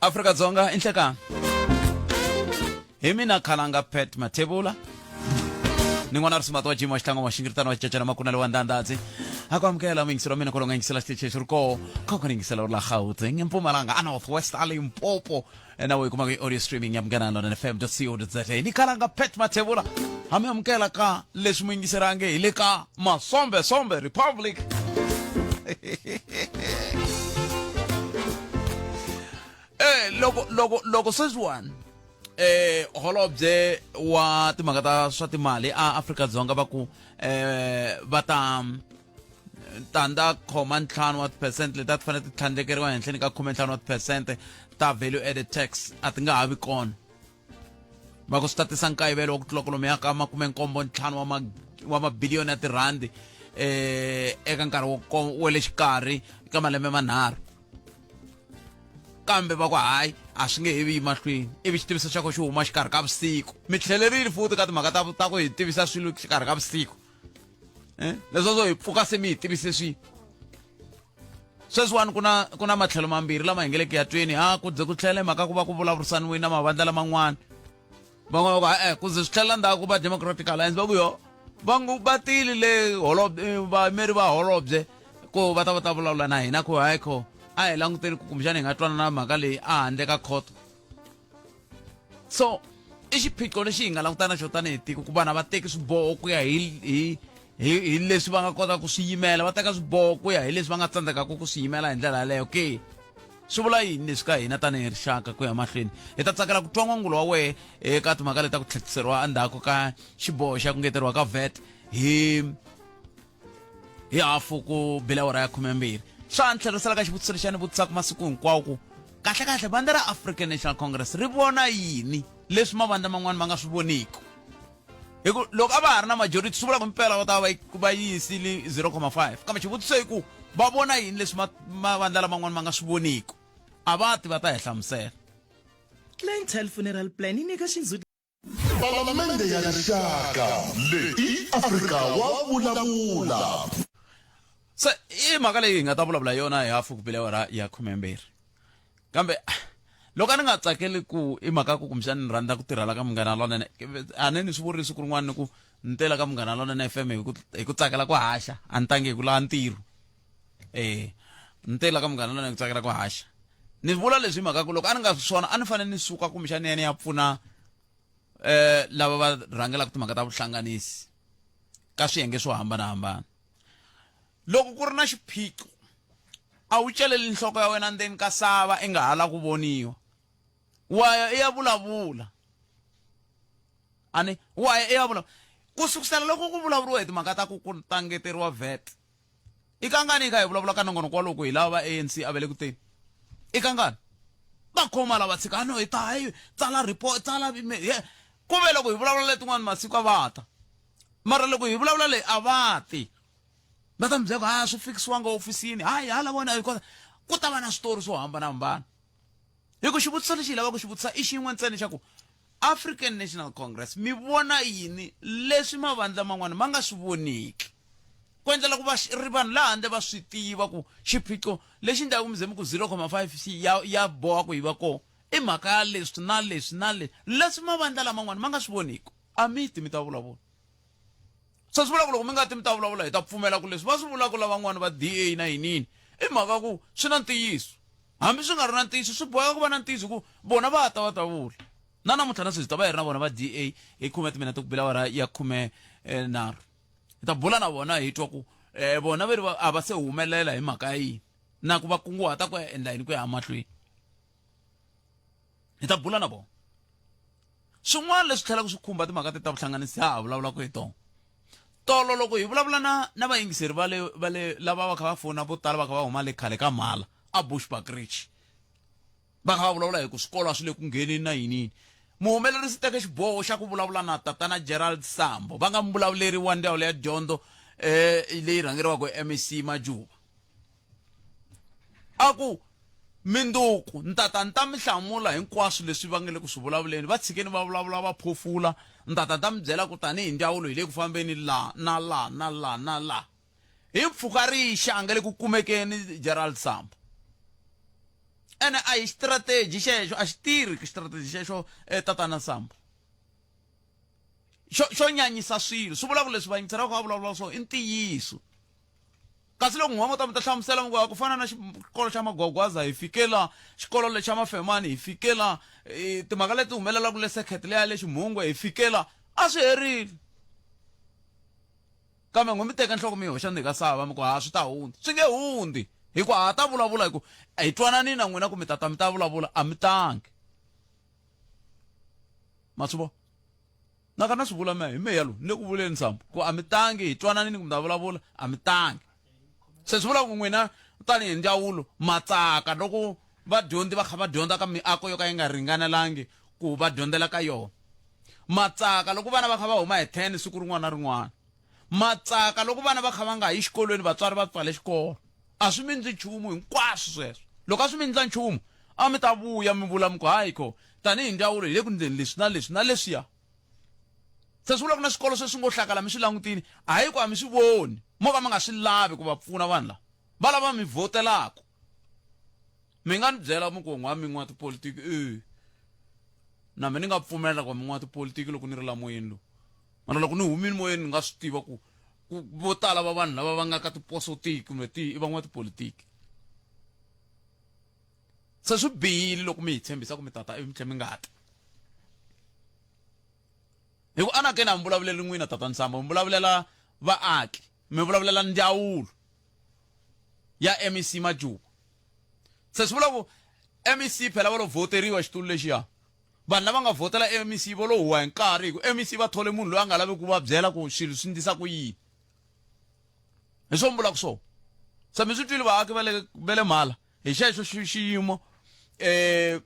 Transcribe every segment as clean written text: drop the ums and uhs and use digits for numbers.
Afrika-Dzonga inhlekani hi mina Khalanga Pet Mathebula ni n'wana risumatu wa jima xitlangu wa xingiritano wa cecana makunale wa ndandadzi akwamukela mingiselo mina kolonga yingisela xitichi xi ri koho khokho ni yingisela la Gauteng eMpumalanga Northwest Limpopo nawe kuma audio streaming ya Mngana London FM.co.za ni Khalanga Pet Mathebula hami amukela ka leswi muyingiserange hi le ka Masombe Republic loko sweswiwani holobye wa timhaka ta swa timali a Afrika-Dzonga va ku va tanda khoma 5% leti ti fanele ti tlhandlekeriwa henhleni ka 5% ta value added tax a ti nga ha vi kona va ku swi ta tisa nkayivelo wa ku tlula kwalomu ya ka 75 wa mabiliyoni ya tirhandi eka nkarhi wa le xikarhi ka malembe manharhu kambe va ku hayi a swi nge he vi mahlweni ivi xitiviso xa ko xi huma xikarhi ka vusiku mi tlhelerile futhi ka timhaka ta ku hi tivisa swilo xikarhi ka vusiku leswo hi pfuka se mi hi tivise swi sweswiwani ku na matlhelo mambirhi lama hi nge le ku ya tweni ku ze ku tlhela mhaka ku va ku vulavurisaniwini na mavandla laman'wana van'wana va ku ku ze swi tlhelela ndzhaku va Democratic Alliance va ku yo va tile le vayimeri va holobye ku va ta vulavula na hina ku hayi kho a hi languteni ku kumbexana hi nga twana na mhaka leyi a handle ka khoto so i xiphiqo lexi hi nga langutana na xo tanihi tiko ku vana va teki swiboho ku ya hi leswi va nga kota ku swi yimela va teka swiboho ku ya hi leswi va nga tsandzekaka ku swi yimela hi ndlela yaleyo ke swi vula yini leswi ka hina tanihi rixaka ku ya mahlweni hi ta tsakela ku twa n'wangulo wa wehe eka timhaka leti ta ku tlhetiseriwa endzhaku ka xiboho xa ku ngeteriwa ka VAT hi hafu ku bilawara ya 12 swa ntlherisela ka xivutiso lexi a ni vutisaka masiku hinkwawo ku kahlekahle vandla ra African National Congress ri vona yini leswi mavandla man'wani ma nga swi voniki hi ku loko a va ha ri na majority swi vula ku mpela va ta va yisile 0.5 kambe xivutiso hi ku va vona yini leswi mavandla laman'wani ma nga swi voniki a va ti va ta hi hlamusela Clientele Funeral Plan yi nyika xindzhuti Palamende ya rixaka leyi Afrika wa vulavula se i mhaka leyi hi nga ta vulavula yona hi hafu ku bilawara ya 12 kambe loko a ni nga tsakeli ku i mhaka ku kumbexana ni rhandza ku tirhela ka Munghana Lonene a ni swi vurisi ku rin'wana ni ku ni tela ka Munghana Lonene FM hi ku tsakela ku haxa a ni tangi hi ku lava ntirho ni tela ka Munghana Lonene hi ku tsakela ku haxa ni vula leswi hi mhaka ku loko a ni nga swona a ni fanele ni suka kumbexana yena ya pfuna lava va rhangelaka timhaka ta vuhlanganisi ka swiyenge swo hambanahambana loko ku ri na xiphiqo a wu celeli nhloko ya wena ndzeni ka sava i nga hala ku voniwa waya i ya vulavula waya i ya vulavula ku sukusela loko ku vulavuriwa hi timhaka ta ku tangeteriwa VAT i kangani i kha hi vulavula ka nongonoko wa loko hi lava va ANC a vele ku teni i kangani va khoma lava tshika no hi ta hi tsala report tsala ku ve loko hi vulavula letin'wana masiku a va ta mara loko hi vulavula leyi a va ti va ta mi byela swi fikisiwanga ofisini hayi hala vona ku ta va na switori swo hambanahambana hi ku xivutiso lexi hi lavaka ku xi vutisa i xin'we ntsena xa ku African National Congress mi vona yini leswi mavandla man'wana ma nga swi voniki ku endlela ku va ri vanhu laha handle va swi tiva ku xiphiqo lexi ndhaku mi ze mi ku 0.5 ya boha ku hi va kona i mhaka ya leswi na leswi mavandla laman'wana ma nga swi voniki a mi ti mi ta vulavula so swi vula ku loko mi nga ti mi ta vulavula hi ta pfumela ku leswi va swi vulaka lavan'wana va DA na yinini i mhaka ku swi na ntiyiso hambi swi nga ri na ntiyiso swi boheka ku va na ntiyiso ku vona va ta vula na namuntlha na sweswi ta va hi ri na vona va DA hi 10 timinete ku bilawara ya 13 hi ta bula na vona hi twa ku vona veri a va se humelela hi mhaka yini na ku va kunguhata ku ya endla yini ku ya mahlweni hi ta bula na vona swin'wana leswi tlhelaka swi khumba timhaka ta vuhlanganisi ha vulavulaka hi tona tolo loko hi vulavula na vayingiseri va le lava va kha va fona vo tala va kha va huma le khale ka mhala a Bushbuckridge va kha va vulavula hi ku swikolo a swi le ku ngheneni na yinini muhumelerisi teke xiboho xa ku vulavula na tatana Gerald Sambo va nga mbulavuleri wa ndzawulo ya dyondzo leyi rhangeriwaka hi MEC Majuba a ku Minduku nta mi hlamula hinkwaswo leswi va nga le ku swi vulavuleni va tshikeni va vulavula va phofula nta mi byela ku tanihi ndzawulo hi le ku fambeni la na la hi mpfhuka rixa a nga le ku kumekeni Gerald Sambo ene a hi strategy xexo a xi tirhi strategy xexo tatana Sambo xo nyanyisa swilo swi vula ku leswi va yingiselaka va vulavula so i ntiyiso kasi loko n'wana ta mi ta hlamusela ngwa ku fana na xikolo xa Magwagwaza hi fikela xikolo lexi xa Mafemani hi fikela timhaka leti humelelaka le sekhet leya le Ximhungwe hi fikela a swi herile kambe n'we mi teka nhloko mi hoxa ndzi ka sava mi ku ha swi ta hundza swi nge hundi hikuva ha ta vulavula hi ku hi twanani na n'wina ku mi ta vulavula a mi tangi ma swi vona nakana swi vula hi meya lowu ni le ku vuleni Sambo ku a mi tangi hi twananini ku mi ta vulavula a mi tangi se swi vula ku n'wina tanihi ndzawulo matsaka loko vadyondzi va kha va dyondza ka miako yo ka yi nga ringanelangi ku va dyondzela ka yona matsaka loko vana va kha va huma hi 10 siku rin'wana na rin'wana matsaka loko vana va kha va nga yi xikolweni vatswari va pfale xikolo a swi mindzi nchumu hinkwaswo sweswo loko a swi mindla nchumu a mi ta vuya mi vula mi ku hayi kho tanihi ndzawulo hi le ku ndzeni leswi na leswi na leswiya se swi vula ku na swikolo se swi ngo hlakala mi swi langutini a hi ku a mi swi voni mo ka mi nga swi lavi ku va pfuna vanhu lava va lava mi votelaka mi nga ni byela mi ku n'wana mi n'wana tipolitiki na mi ni nga pfumela ku mi n'wana tipolitiki loko ni ri la moyeni lowu mana loko ni humini moyeni ni nga swi tiva ku vo tala va vanhu lava va nga ka tiposotiki kumbe i van'wana tipolitiki se swi bihile loko mi hi tshembisa ku mi tata mi tlhe mi nga ti hi ku anake na mi vulavuleli n'wina tatani Sambo mi vulavulela vaaki mi vulavulela ndzawulo ya MEC Majuba se swi vula ku MEC phela va lo voteriwa xitulu lexiya vanhu lava nga votela MEC va lo huwa hi nkarhi hi ku MEC va thole munhu loyi a nga lavi ku va byela ku swilo swi ndisa ku yini hi swo mi vulaka swona se mi swi twile vaaki va le mhala hi xexo xiyimo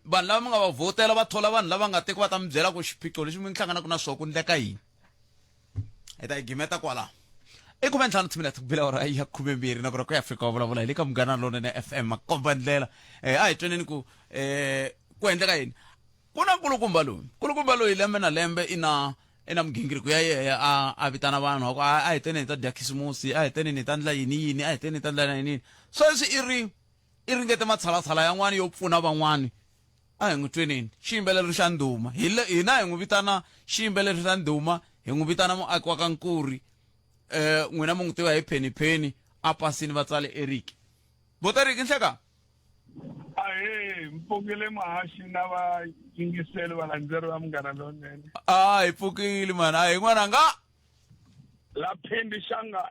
vanhu lava mi nga va votela va thola vanhu lava nga teki va ta mi byela ku xiphiqo lexi mi hlanganaka na swona ku ndleka yini hi ta yi gimeta kwala i ku 5 minutes ku bila ora ya 12 na ku ri ku Afrika wa vulavula hi le ka Munghana Lonene FM makomba ndlela a hi tweneni ku endleka yini ku na nkulukumba loyi lembe na lembe ina migingiriko ya yehe a vitana vanhu a hi teni hi ta dya khisimusi a hi teni hi ta ndla yini a hi teni hi ta ndla yini sweswi i ringete matshalatshala yan'wani yo pfuna van'wani a hi n'wi tweneni xiyimbeleri xa ndhuma hina hi n'wi vitana xiyimbeleri xa ndhuma hi n'wi vitana muaki wa ka Nkuri n'wina mi n'wi tiva hi Pheni a pasini va tsale Eric botariki nhleka mpfukile mahaxi na vayingiseli valandzeri va Munghana Lonene hi pfukile mani hi n'wananga la phendi xanga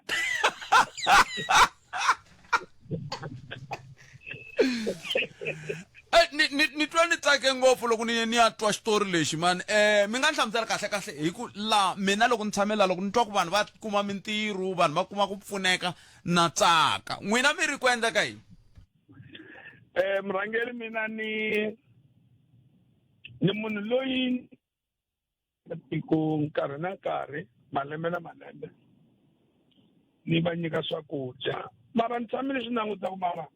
ni twa ni tsake ngopfu loko ni ya twa xitori lexi mani mi nga ni hlamusela kahle hi ku la mina loko ni tshamela loko ni twa ku vanhu va kuma mintirho vanhu va kuma ku pfuneka na tsaka n'wina mi ri ku endla ka yini murhangeri mina ni munhu loyi tiko nkarhi na nkarhi malembe na malembe ni va nyika swakudya mara ni tshame leswi languta ku mara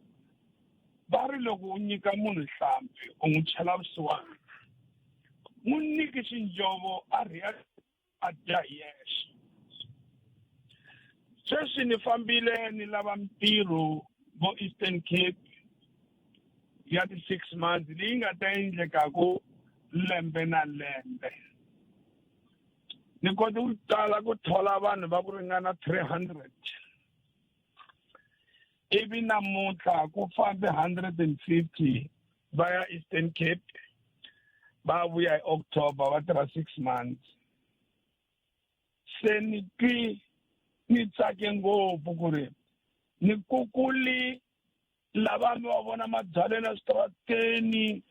va ri loko u nyika munhu nhlampfi u n'wi chela vusiwana n'wi nyiki xinjovo a riya a dya hi yexe sweswi ni fambile ni lava mintirho vo Eastern Cape ya ti 6 months leyi nga ta endlekaku lembe na lembe ni kote ku tala ku thola vanhu va ku ringana 300 ivi namuntlha ku fambe 150 vaya Eastern Cape va vuya hi October va tirha 6 months se ni tsake ngopfu ku ri ni kukuli lava mi va vona mabyaleni eswitarateni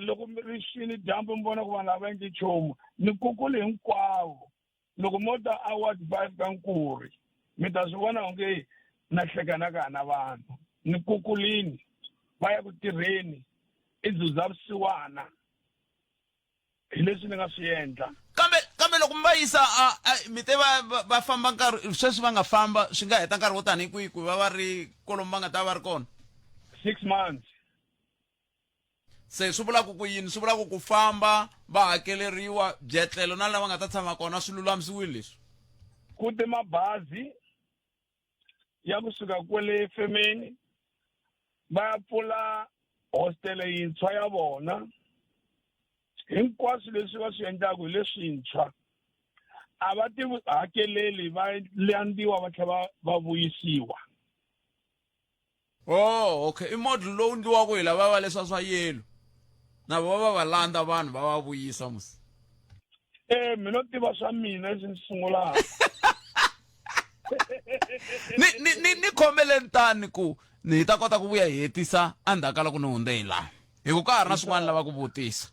loko mi ri xini dyambu mi vona ku vanhu lava endli nchumu ni kukuli hinkwavo loko mo ta award 5 ka Nkuri mi ta swi vona onge na hlekanaka na vanhu ni kukulini va ya ku tirheni i dzuza vusiwana hi leswi ni nga swi endla kambe loko mi va yisa mi te va famba nkarhi sweswi va nga famba swi nga heta nkarhi wo tani hi kwihi ku va ri kolomu va nga ta va ri kona 6 months se swi vulaka ku yini swi vulaka ku famba va hakeleriwa byetlelo na lava nga ta tshama kona swi lulamisiwile leswi ku te mabazi ya kusuka kwele efemeni va ya pfula hostel yintshwa ya vona hinkwaswo leswi va swi endlaku hi leswintshwa a va ti hakeleli va landiwa va tlhela va vuyisiwa. Oh, okay. I model lowu ndliwaka hi lava va leswa swa yelo na va landa vanhu va vuyisa musi. Mina tiva swa mina leswi ndzi sungulaka. ni khomele ntani ku ni ta kota ku vuya hi hetisa andhaka loko ni hundze hi laha hi ku ka ha ri na swin'wana lava ku vutisa.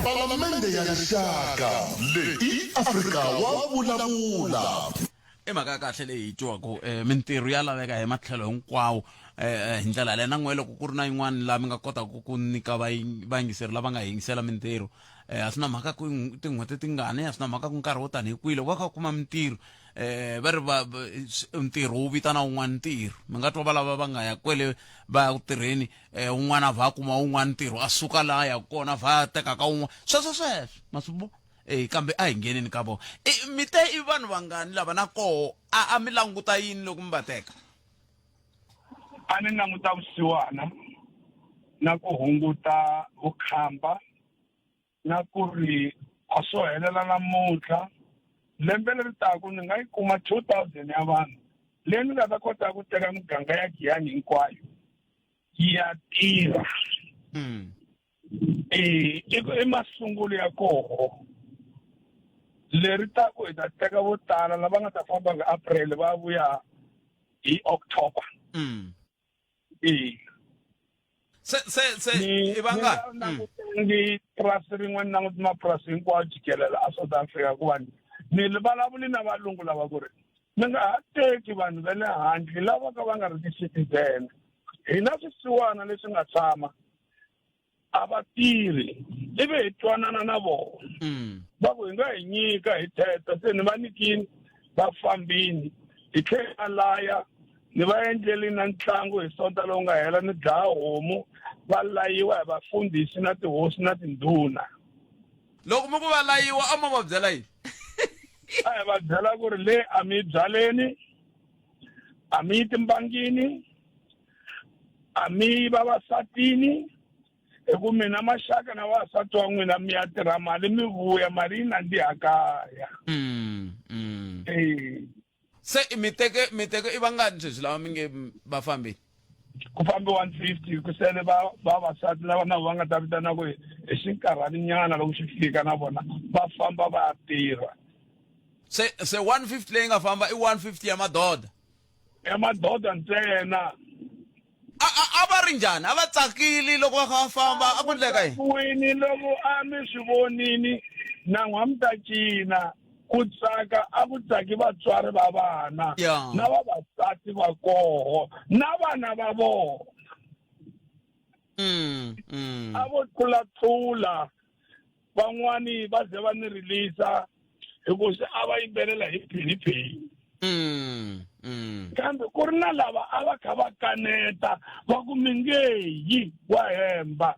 Palamende ya Rixaka leyi Afrika wa vulavula. I mhaka ya kahle leyi hi twiwaku mintirho ya laveka hi matlhelo hinkwawo hi ndlela leyi na n'we loko ku ri na yin'wana laha mi nga kotaka ku nyika vayingiseri lava nga yingisela mintirho a swi na mhaka ku tin'hweti tingani a swi na mhaka ku nkarhi wo tanihi kwile va kha kuma mintirho va ri ntirho wu vitana wun'wana ntirho mi nga twa va lava va nga ya kwele va ya ku tirheni un'wana a va kuma wun'wana ntirho a suka laha ya kona va teka ka wun'wana sweswo masibo kambe a hi ngeneni ka vona mi te i vanhu vangani lava na koho a mi languta yini loko mi va teka? A ni languta vusiwana na ku hunguta vukhamba na ku ri a swo helela namuntlha lembe leri taku ni nga yi kuma 2000 ya vanhu leyi ni nga ta kota ku teka miganga ya Giyani hinkwayo ya tirha. I masungulo ya koho leri taku hi ta teka vo tala lava nga ta famba hi April va vuya hi October. Se i vangani? Ni trust rin'wana na mapurasi hinkwawo jikelela a South Africa ku vanhu ni vulavuli na valungu lava ku ri mi nga ha teki vanhu va le handle lava ka va nga ri ti-citizen. Hi na swisiwana leswi nga tshama a va tirhi ivi hi twanana na vona va ku hi nga hi nyika hi teta se ni va nikini va fambini hi tlhela laya ni va endleli na ntlangu hi sonta lowu nga hela ni dlaya homu va layiwa hi vafundhisi na tihosi na tindhuna. Loko mi ku va layiwa a ma va byela yini? A hi va byela ku ri le a mi byaleni a mi yi timbangini a mi vavasatini hi ku mina maxaka na vavasati wa n'wina mi ya tirha mali mi vuya mali yi nandziha kaya. Se mi teke i vangani sweswi lava mi nge va fambini? Ku fambi 150 ku sele vavasati lava na va nga ta vitana ku hi xinkarhani nyana loko xi fika na vona va famba va ya tirha. Se 150 leyi nga famba i 150 ya madoda? Ya madoda ntsena. A va ri njhani? A va tsakili loko va kha va famba a ku endleka yini? Wini loko a mi swi vonini na n'wami ta cina ku tsaka a ku tsaki vatswari va vana na vavasati va koho na vana va vona. A vo tlulatlula van'wani va ze va ni rilisa hikuva a va yimbelela hi phiniphini. Kambe ku ri na lava a va kha va kaneta va ku mi nge yi wa hemba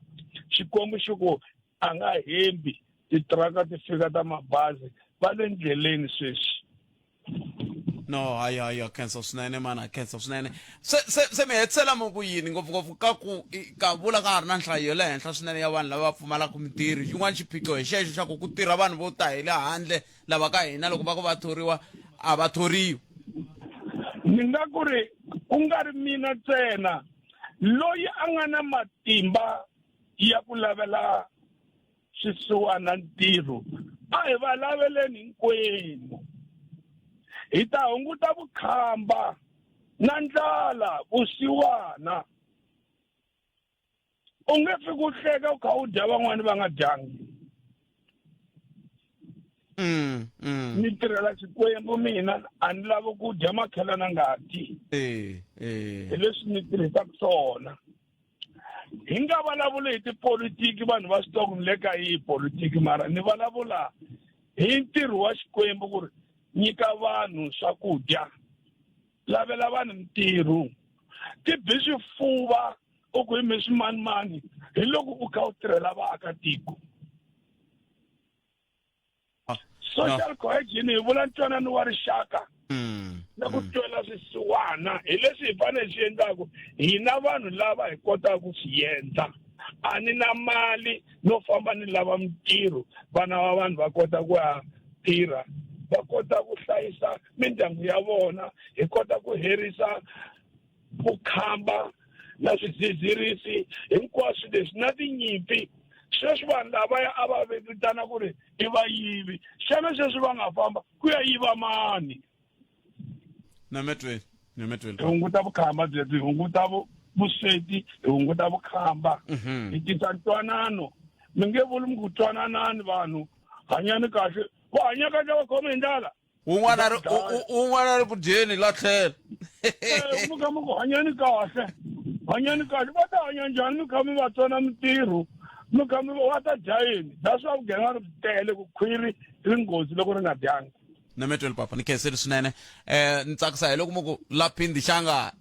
xikwembu xi ku a nga hembi titiraka ti fika ta mabazi va le ndleleni sweswi. No, hayi khensa swinene mana khensa swinene. Se mi hetisela mo ku yini ngopfungopfu ka vula ka ha ri na nhlayo ya le henhla swinene ya vanhu lava va pfumalaka mintirho. Xin'wana xiphiqo hi xexo xa ku tirha vanhu vo ta hi le handle lava ka hina loko va ku va thoriwa a va thoriwi. Ni nga ku ri ku nga ri mina ntsena loyi a nga na matimba ya ku lavela swisiwana ntirho a hi va laveleni hinkwenu hi ta hunguta vukhamba na ndlala vusiwana. U nge fiki u hleka u kha u dya van'wani va nga dyangi. Ni tirhela xikwembu mina a ni lavi ku dya makhelana ngati. Hi leswi ni tirhisaka swona. Hi nga vulavuli hi tipolitiki vanhu va swi tiva ku ni le ka hi politiki mara ni vulavula hi ntirho wa xikwembu ku ri nyika vanhu swakudya lavela vanhu mintirho tibi swifuva u ku hi mi swimanimani hi loko u kha u tirhela vaakatiko. Social cohesion hi vula ntwanano wa rixaka na ku twela swisiwana hi leswi hi fanele swi endlaku hina vanhu lava hi kotaka ku swi endla a ni na mali no famba ni lava mintirho vana va vanhu va kota ku ya tirha va kota ku hlayisa mindyangu ya vona hi kota ku herisa vukhamba na swidzidzirisi hinkwaswo leswi na tinyimpi sweswi vanhu lavaya a va vitana ku ri i vayivi xana sweswi va nga famba ku ya yiva mani Nametweni hi hunguta vukhamba byebyi hi hunguta vusweti hi hunguta vukhamba hi tisa ntwanano mi nge vuli mi ku twananani vanhu hanyani kahle va hanya kahle va khome hi ndlala un'wana ri ku dyeni la tlhela mi kha mi ku hanyani kahle va ta hanya njhani mi kha mi va tsona mintirho mi kha mi va ta dya yini that's why vugevenga ri tele ku khwiri ri nghozi loko ri nga dyangi Nametweni papa ni khenseli swinene ni tsakisa hi loko mo ku la phindi xanga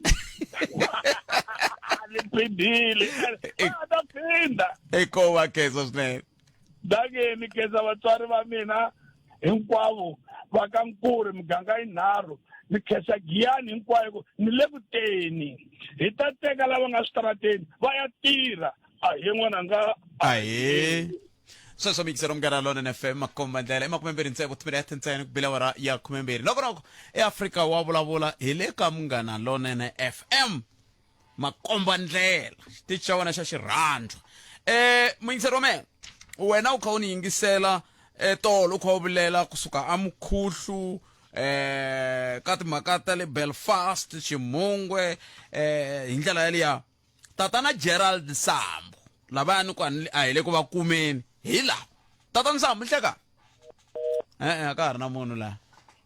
ni phindile a ta phinda eko wa khensa swinene dange ni khensa vatswari va mina hinkwavo va ka Nkuri miganga yinharhu ni khensa Giyani hinkwayo ni le kuteni hi ta teka lava nga switarateni va ya tirha a hi n'wananga ahe sweswo mikisero Munghana Lonene FM makomba ndlela emakumembiri ntsevu timinete ntsena ku bila wara ya kumembiri noko eAfrika wa vulavula hi le ka Munghana Lonene FM makomba ndlela xitichi xa wena xa xirhandzu muyingiseri wa mina wena u kha u ni yingisela tolo u kha u vulela kusuka amukhuhlu ka timhaka ta le Belfast Ximungwe hi ndlela yaliya tatana Gerald Sambo lavani ku a hi le ku va kumeni hi la tatana Sambo hleka a ka ha ri na munhu la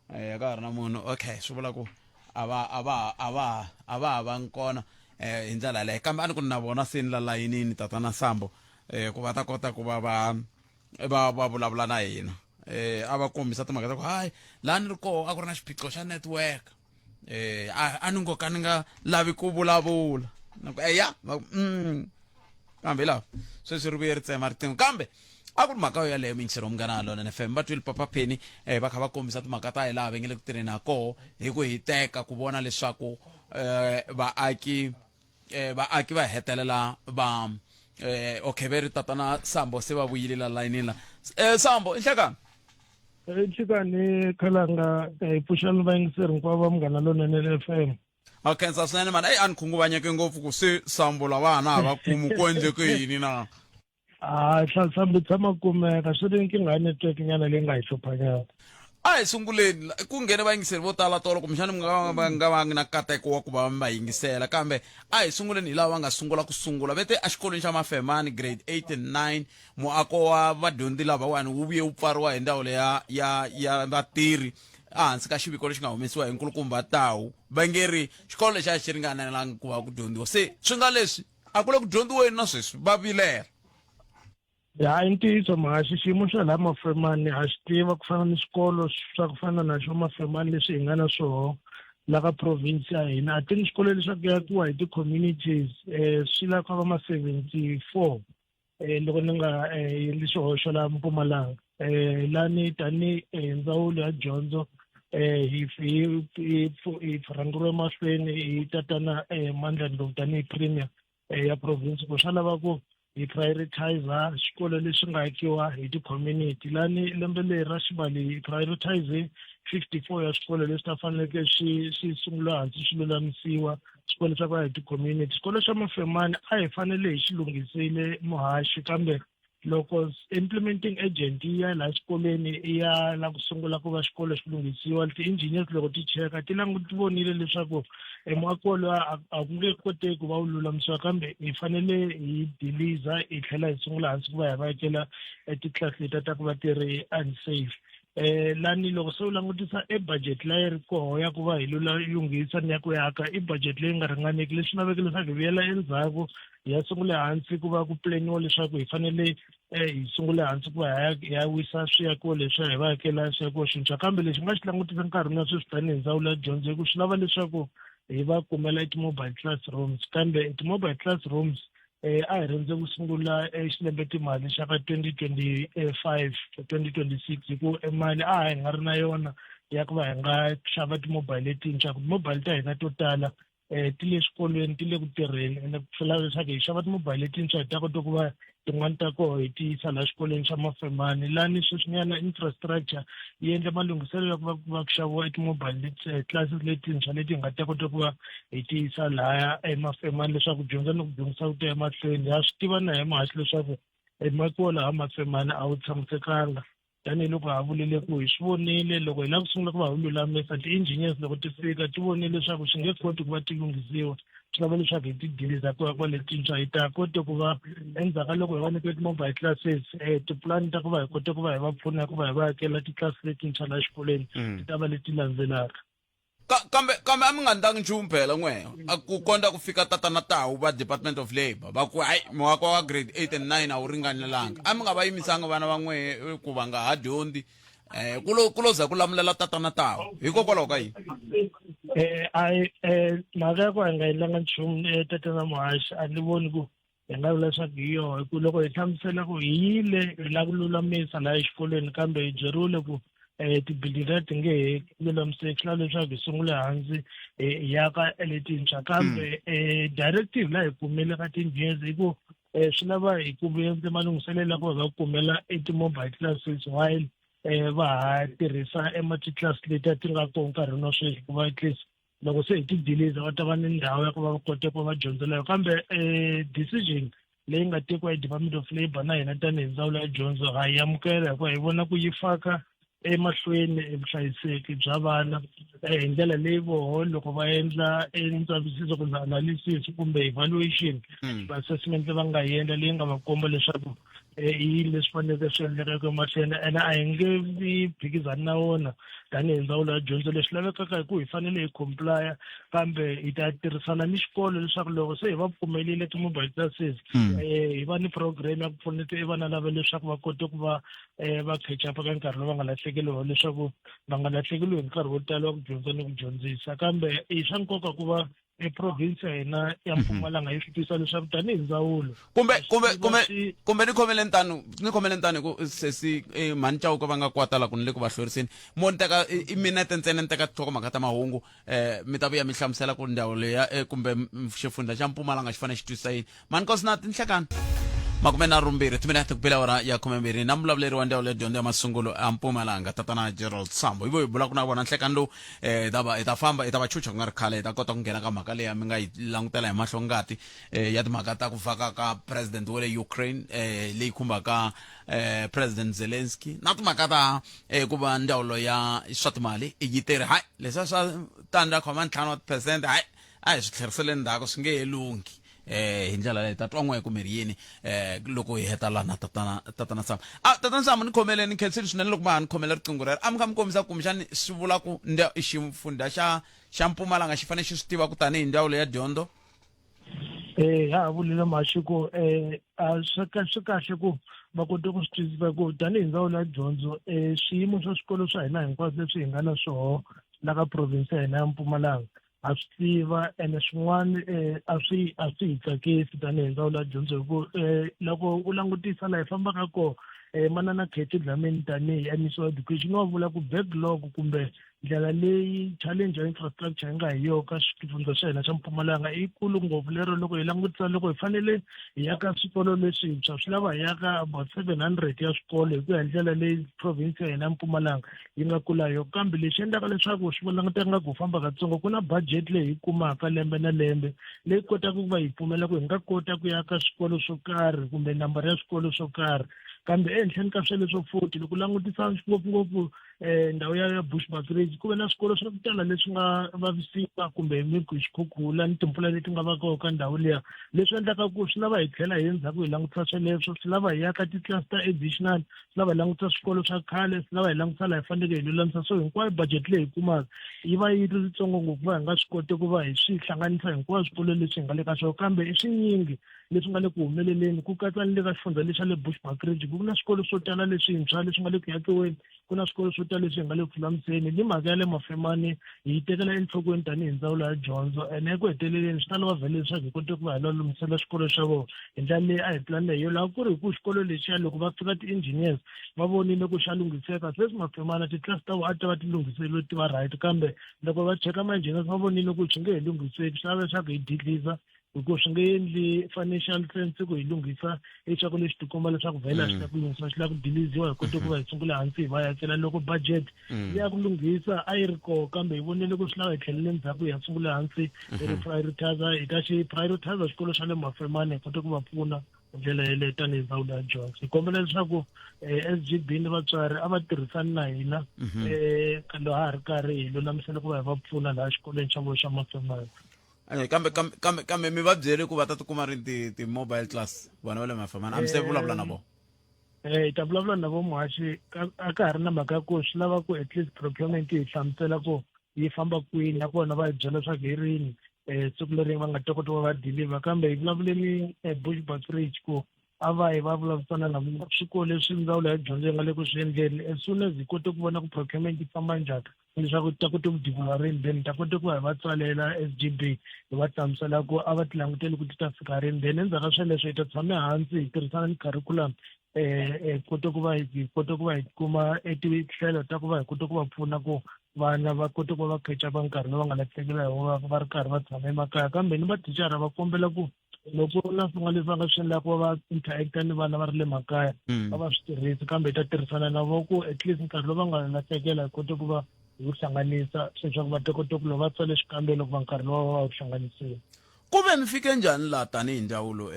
a ka ha ri na munhu okay swi vula ku a va hava nkona hi ndlela leyo kambe a ni ku na vona se ni la layinini tatana Sambo ku va ta kota ku va vulavula na hina a va kombisa timhaka ta ku hayi laha ni ri koho a ku ri na xiphiqo xa network a ni ngo ka ni nga lavi ku vulavula ya kambe laha sweswi ri vuye ri tsema riqingho kambe a ku ri mhaka yo yaleyo mingisero Munghana Lonene FM va twile Papa Penny va kha va kombisa timhaka ta hi laha va nge le ku tirheni ha koho hi ku hi teka ku vona leswaku vaaki va hetelela va okay veri tatana Sambo se va vuyile la layinini la Sambo inhlekani chikani khalanga puxani vayingiseri hinkwavo va Munghana Lonene FM okay nsa swinene mani a ni khunguvanyeke ngopfu ku se Sambo lava hana va kumu ku endleke yini na Sambo tshama kumeka swi ri nkingha ya network nyana leyi nga hi hluphanyana a hi sunguleni ku nghene vayingiseri vo tala tolo kumbexani mi nga va na nkateko wa ku va mi va yingisela kambe a hi sunguleni hi lava va nga sungula vete exikolweni xa Mafemani grade 8 and 9 muako wa vadyondzi lavawani wu vuye wu pfariwa hi ndhawu ya vatirhi ehansi ka xiviko lexi nga humesiwa hi nkulukumba Tawu va nge ri xikolo lexi a xi ringanelangi ku va ku dyondziwa se swi nga leswi a ku le ku dyondziweni na sweswi va vilela ya i ntiyiso mhaxi xiyimo xa laha Mafemani ha xi tiva ku fana ni swikolo swa ku fana na xo Mafemani leswi hi nga na swoho la ka province ya hina a ti ni xikolo leswaku yakiwa hi ti-communities swi la ka va ma 74 loko ni nga endli xihoxo laha Mpumalanga lani tani ndzawulo ya dyondzo hi rhangeriwe mahlweni hi tatana Mandla Ndlovu tani hi premier ya province ku swa lava ku hi prioritize xikolo leswi nga akiwa hi ti-community lani lembe leri ra xibali hi prioritize 54 ya swikolo leswi ta faneleke swi sungula hansi swi lulamisiwa swikolo swa ka hi ti-community xikolo xa Mafemani a hi fanele hi xi lunghisile muhaxi kambe loko implementing agent yi ya laha xikolweni i ya la ku sungula ku va xikolo xi lunghisiwa ti-engineers loko ti cheka ti vonile leswaku muako lowu a ku nge koteki ku va wu lulamisiwa kambe hi fanele hi deliza hi tlhela hi sungula hansi ku va hi va akela titlilasi leta ta ku va ti ri unsafe lani loko se u langutisa budget la yi ri koho ya ku va hi lunghisa ni ya ku aka i budget leyi nga ringaneki leswi laveke leswaku hi vuyela endzhaku hi ya sungule hansi ku va ku planiwa leswaku hi fanele hi sungule hansi ku va hi ya wisa swiyakiwo leswi hi va hakela swiyakiwo swintshwa kambe lexi nga xi langutisa nkarhi na sweswi tanihi ndzawulo ya dyondzo hi ku swi lava leswaku hi va kumela ti-mobile classrooms kambe ti-mobile classrooms a hi rindze ku sungula xilembe timali xa ka 2025 2026 hi ku mali a hi nga ri na yona ya ku va hi nga xava ti-mobile letintshwa ku ti-mobile ta hina to tala ti le swikolweni ti le ku tirheni ende ku pfula leswaku hi xava ti-mobile letintshwa hi ta kota ku va tin'wani ta koho hi ti yisa laha xikolweni xa Mafemani lani sweswinyana infrastructure yi endla malunghiselo ya ku va ku xaviwa ti-mobile classes letintshwa leti hi nga ta kota ku va hi ti yisa lahaya eMafemani leswaku dyondza ni ku dyondzisa ku ta emahlweni ha swi tiva na hi mahahlo leswaku emakuwo laha Mafemani a wu tshamisekanga tanihiloko ha vulile ku hi swi vonile loko hi lava ku sungula ku va hi lulamisa ti-engineers loko ti fika ti vonile leswaku swi nge koti ku va ti lunghisiwa swi lava leswaku hi ti-deliza ku va kwaletintshwa hi ta kota ku va endzhaku ka loko hi va nyike ti-mobile classes tipulani ta ku va hi kota ku va hi va pfuna ku va hi va hakela titlasi letintshwa laha xikolweni ti ta va leti landzelaka kambe a mi nga ndangi nchumu phela n'wehe ku kondza ku fika tatana Tawu va Department of Labour va ku hayi muwako wa grade 8 and 9 a wu ringanelanga a mi nga va yimisanga vana va n'wehe ku va nga ha dyondzi ku lo za ku lamulela tatana Tawu hikokwalaho ka yini mhaka ya ku hi nga endlanga nchumu tatana Muhaxi a ni voni ku hi nga vula leswaku hi yoho hi ku loko hi hlamusela ku hi yile hi lava ku lulamisa laha exikolweni kambe hi byeriwile ku ti-building ti nge he lulamiseki swi lava leswaku hi sungule hansi hi yaka letintshwa kambe directive laha hi kumele ka ti-engineers hi ku swi lava hi kumele malunghiselela ku va kumela ti-mobile classes while va ha tirhisa ti-class leti ti nga kona nkarhi na sweswi ku va at least loko se hi ti-delays va ta va ni ndhawu ya ku va va kota ku va dyondzela kambe decision leyi nga tekiwa hi Department of Labour na hina tanihi ndzawulo ya dyondzo ha yi amukela hikuva hi vona ku yi faka emahlweni vuhlayiseki bya vana hi ndlela leyi voho loko va endla ndzavisiso kumbe analysis kumbe evaluation assessment va nga yi endla leyi nga va komba leswaku i yini leswi faneleke swi endlekaka emahlweni ene a hi nge vi phikizani na wona tanihi ndzawulo ya dyondzo leswi lavekaka hi ku hi fanele hi complya kambe hi ta tirhisana ni xikolo leswaku loko se hi va pfumelile ti-mobile classes hi va ni program ya ku pfuneta vana lava leswaku va kota ku va va catch up ka nkarhi lowu va nga lahlekeliwa leswaku va nga lahlekeliwi hi nkarhi wo tala wa ku dyondza ni ku dyondzisa kambe i swa nkoka ku va province ya hina ya Mpumalanga yi swi tisa leswaku tanihi ndzawulo kumbe ni khomele ntano ku sesi mhani Chauke va nga kwatala ku ni le ku va hlweriseni mo ni teka i minete ntsena ni teka tinhlokomhaka ta mahungu mi ta vuya mi hlamusela ku ndhawu leya kumbe xifundza xa Mpumalanga xi fanele xi twisisa yini mani Nkosinathi nhlekani 22 timinete ku bela hora ya 12 na mulavuleri wa ndhawu leya dyondzo ya masungulo a Mpumalanga tatana Gerald Sambo hi vo hi bula ku na vona nhlekani lowu hi ta famba hi ta va chucha ku nga ri khale hi ta kota ku nghena ka mhaka leyi mi nga yi langutela hi mahlo ngati ya timhaka ta ku faka ka president wa le Ukraine leyi khumbaka president Zelensky na timhaka ta ku va ndzawulo ya swa timali yi tirhi hayi leswi swa tandza 5% hayi a hi swi tlherisele ndzhaku swi nge he lungi hi ndlela leyi ta twa n'we kumbe ri yini loko hi heta lana tatana Sambo tatana Sambo ni khomele ni khenseli swinene loko ma ni khomela riqingho rero a mi kha mi kombisa ku kumbexani swi vula ku xifundza xa Mpumalanga xi fanele xi swi tiva ku tanihi ndzawulo ya dyondzo ha vulile Mashiko swi kahle ku va kota ku swi twisisa ku tanihi ndzawulo ya dyondzo swiyimo swa swikolo swa hina hinkwaswo leswi hi nga na swoho la ka province ya hina ya Mpumalanga a swi tiva ene swin'wana a swi hi tsakisi tanihi ndzawulo ya dyondzo hi ku loko u langutisa laha hi fambaka kona manana Khethi Dlamini tanihi minister of education wa vula ku backlog kumbe ndlela leyi challenge ya infrastructure yi nga hi yona ka xifundza xa hina xa Mpumalanga i kulu ngopfu lero loko hi langutisa loko hi fanele hi yaka swikolo leswintshwa swi lava hi yaka about 700 ya swikolo hi ku ya ndlela leyi province ya hina ya Mpumalanga yi nga kula yona kambe lexi endlaka leswaku swi languteka nga ku famba katsongo ku na budget leyi hi kumaka lembe na lembe leyi kotaka ku va hi pfumela ku hi nga kota ku yaka swikolo swo karhi kumbe nambara ya swikolo swo karhi kambe ehenhleni ka sweleswo futhi loko langutisa ngopfungopfu ndhawu ya Bushbuckridge ku ve na swikolo swa ku tala leswi nga vavisiwa kumbe xikhukhula ni timpfula leti nga va kona ka ndhawu liya leswi endlaka ku swi lava hi tlhela hi endzhaku hi langutisa sweleswo swi lava hi yaka ti-class ta additional swi lava hi langutisa swikolo swa khale swi lava hi langutisa laha hi faneleke hi lulamisa so hinkwayo budget leyi hi kumaka yi va yi ri yitsongo ngopfu va hi nga swi koti ku va hi swi hlanganisa hinkwayo swikolo leswi hi nga le ka swona kambe i swinyingi leswi nga le ku humeleleni ku katsa ni le ka xifundza lexa le Bushbuckridge ku na swikolo swo tala leswintshwa leswi nga le ku yakiweni ku na swikolo swo tala leswi hi nga le ku fulamiseni ni mhaka ya le Mafemani hi yi tekela enhlokweni tanihi ndzawulo ya dyondzo ene eku heteleleni swi ta lava vhele leswaku hi kote ku va hi lulamisela swikolo xa vona hi ndlela leyi a hi pulanile hi yo laha ku ri hi ku xikolo lexiya loko va fika ti-engineers va vonile ku xa lunghiseka sweswi Mafemana titlasi ta vona a ti va ti lunghiseriwe ti va right kambe loko va cheka ma-engineers va vonile ku swi nge hi lunghiseki swi lava leswaku hi diglisa hikuva swi nge endli financial sense ku hi lunghisa leswaku lexi tikomba leswaku vhele a swi la ku lunghisa swi la ku diliziwa hi kote ku va hi sungula hansi hi va yakela loko budget ya ku lunghisa a yi ri koho kambe hi vonile ku swi lava hi tlhelele ndzhaku hi ya sungula hansi hi ri prioritizer hi ta xi prioritizer xikolo xa le Mafemani hi kote ku va pfuna ndlela yeleyo tanihi ndzawulo ya dyondzo hi kombela leswaku SGB ni vatswari a va tirhisani na hina loko ha ha ri karhi hi lulamisela ku va hi va pfuna laha xikolweni xa vona xa Mafemani. kambe mi va byele ku va ta tikuma ri ti-mobile class vana va le Mafemani a mi se vulavula na vona? Hi ta vulavula na vo muhaxi a ka ha ri na mhaka ya ku swi lava ku at least procurement hi hlamusela ku yi famba kwini nakona va hi byela leswaku hi rini siku leri va nga ta kota ku va deliver kambe hi vulavuleni Bushbuckridge ku a va hi va vulavurisana na swikolo leswi ndzawulo ya dyondzo yi nga le ku swi endleni as soon as hi kote ku vona ku procurement yi famba njhani leswaku ti ta kote ku diviwa rini then ta kote ku va hi va tsalela SGB hi va hlamusela ku a va ti languteli ku ti ta fika rini then endzhaku ka sweleswo hi ta tshame hansi hi tirhisana ni curriculum kote ku va hi kuma tihlelo ta ku va hi kote ku va pfuna ku vana va kote ku va catch up nkarhi lowu va nga lahlekela hi wona va ri karhi va tshama emakaya kambe ni mathicara va kombela ku loko na swin'wana leswi va nga swi endlaka va interacta ni vana va ri le makaya va va swi tirhisi kambe hi ta tirhisana na vo ku at least nkarhi lowu va nga lahlekela hi kote ku va hi wu hlanganisa leswaku va ta kote ku loko va tsale xikambelo ku va nkarhi lowu va wu hlanganisiwa. Ku ve mi fike njhani laha tanihi ndzawulo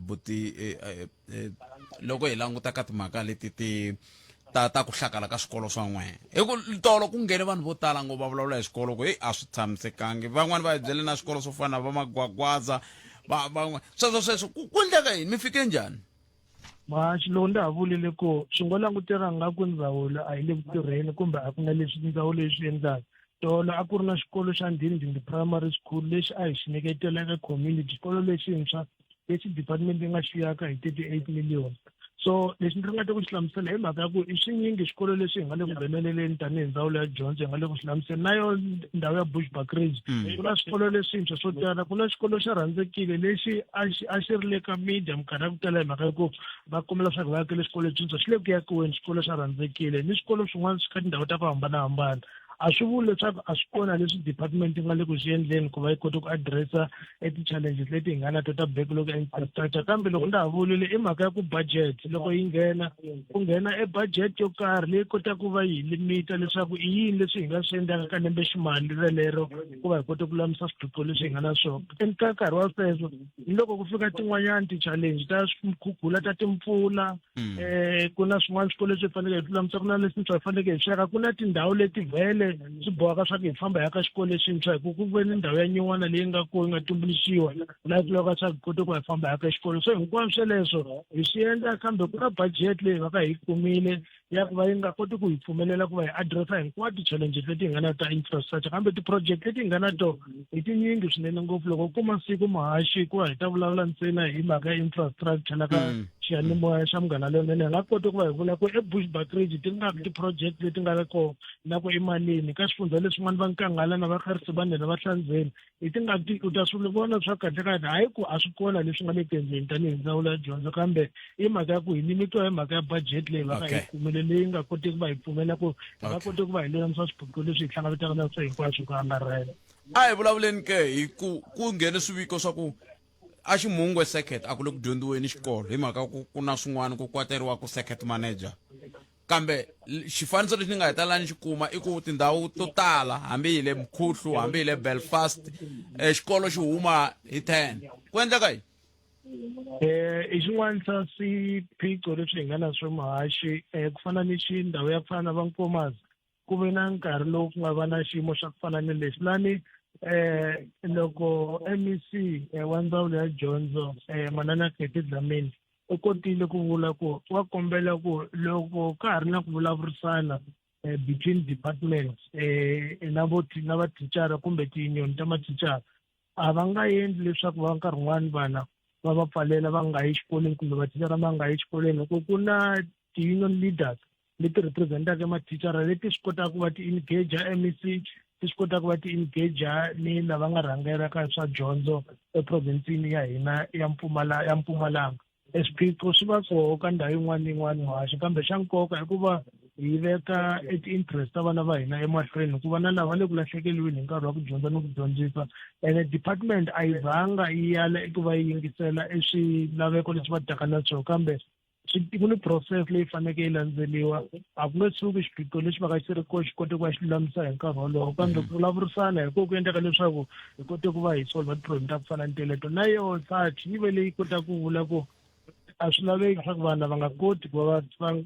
buti loko hi languta ka timhaka leti ta ku hlakala ka swikolo swa n'wehe hi ku tolo ku nghene vanhu vo tala ngopfu va vulavula hi swikolo ku a swi tshamisekangi van'wani va hi byele na swikolo swo fana na va Magwagwaza van'wana sweswo ku endleka yini mi fike njhani? Mahaxi loko ndza ha vulile ku swi ngo languteka nga ku ndzawulo a yi le ku tirheni kumbe a ku na leswi ndzawulo yi swi endlaka tolo a ku ri na xikolo xa Ndindindi primary school lexi a hi xi nyiketela eka community xikolo lexintshwa lexi department yi nga xi yaka hi 38 million so lexi ndzi ringete ku xi hlamusela hi mhaka ya ku i swinyingi xikolo leswi hi nga le ku ngheneleleni tanihi ndzawulo ya dyondzo hi nga le ku swi hlamusela na yo ndhawu ya Bushbuckridge ku na swikolo leswintshwa swo tala ku na xikolo xa Rhandzekile lexi a xi ri le ka media minkarhi ya ku tala hi mhaka ya ku va kombela leswaku va yakele xikolo lexintshwa xi le ku yakiweni xikolo xa Rhandzekile ni swikolo swin'wana swi ka tindhawu ta ku hambanahambana a swi vuli leswaku a swi kona leswi department yi nga le ku swi endleni ku va yi kota ku addressa ti-challenges leti hi nga na to ta backlog infrastructure kambe loko ndza ha vulile i mhaka ya ku budget loko yi nghena ku nghena budget yo karhi leyi kotaka ku va yi limita leswaku i yini leswi hi nga swi endlaka ka lembe ximali relero ku va hi kota ku lulamisa swiphiqo leswi hi nga na swona eka nkarhi wa sweswo hi loko ku fika tin'wanyana ti-challenge ta swikhukhula ta timpfula ku na swin'wana swikolo leswi hi faneleke hi lulamisa ku na leswintshwa hi faneleke hi sweka ku na tindhawu leti vhele swi bohaka swa ku hi famba ya ka xikolo lexintshwa hi ku ve ni ndhawu ya nyin'wana leyi nga ko yi nga tumbuluxiwa laha ku lavaka swa ku kota ku hi famba ya ka xikolo so hinkwaswo sweleswo hi swi endla kambe ku na budget leyi va ka hi kumile ya ku va yi nga koti ku hi pfumelela ku va hi addressa hinkwato ti-challenges leti hi nga na ta infrastructure kambe ti-project leti hi nga na to hi tinyingi swinene ngopfu loko ku masiku mahaxi ku va hi ta vulavula ntsena hi mhaka ya infrastructure la ka xiyanimoya xa Munghana Lonene hi nga koti ku va hi vula ku eBushbuckridge ti nga ti-project leti nga le kona na ku emalini ka swifundza leswin'wana va Nkangala na va Kharisibanele na va Hlanzeni hi ti nga u ta swi vona swa kahle kahle hayi ku a swi kona leswi nga le ku endleni tanihi ndzawulo ya dyondzo kambe i mhaka ya ku hi limitiwa hi mhaka ya budget leyi va ka hi kumile leyi nga koti ku va hi pfumela ku hi nga koti ku va hi lulamisa swiphiqo leswi hi hlanganaka na swo hinkwaswo ku angarhela a hi vulavuleni ke hi ku nghene swiviko swa ku a Ximungwe circuit a ku le ku dyondziweni xikolo hi mhaka ku na swin'wana ku kwateriwa ku circuit manager kambe xifaniso lexi ni nga hetelela ni xi kuma i ku tindhawu to tala hambi hi le Mkhuhlu hambi hi le Belfast xikolo xi huma hi 10 ku endleka yini? I xin'wana xa swiphiqo leswi hi nga na swo mahaxi ku fana ni ndhawu ya ku fana na va Nkomazi ku ve na nkarhi lowu ku nga va na xiyimo xa ku fana ni lexi lani loko MEC wa ndzawulo ya dyondzo manana Katie Dlamini u kotile ku vula ku wa kombela ku loko ka ha ri na ku vulavurisana between departments na va thicara kumbe ti-union ta mathicara a va nga endli leswaku va nkarhi wun'wani vana va va pfalela va nga yi xikolweni kumbe mathicara va nga yi xikolweni loko ku na ti-union leaders leti representaka mathicara leti swi kotaka ku va ti-engage MEC ti swi kotaka ku va ti-engage ni lava nga rhangelaka swa dyondzo eprovinsini ya hina ya Mpumalanga. Swiphiqo swi va koho ka ndhawu yin'wana ni yin'wana Mhashi, kambe xa nkoka i ku va hi veka ti-interest ta vana va hina emahlweni hikuva na lava le ku lahlekeliweni hi nkarhi wa ku dyondza ni ku dyondzisa. And department a yi zanga yi yala eku va yi yingisela swilaveko leswi va taka na swona, kambe ku ni process leyi faneke yi landzeliwa. A ku nge suki xiphiqo lexi va ka xi ri koho xi kote ku va xi lulamisa hi nkarhi wolowo, kambe ku vulavurisana hi ku endleka leswaku hi kote ku va hi solva ti-problem ta ku fana ni teleto. Na yona SART yi ve leyi kotaka ku vula ku a swi laveki leswaku vana va nga koti ku va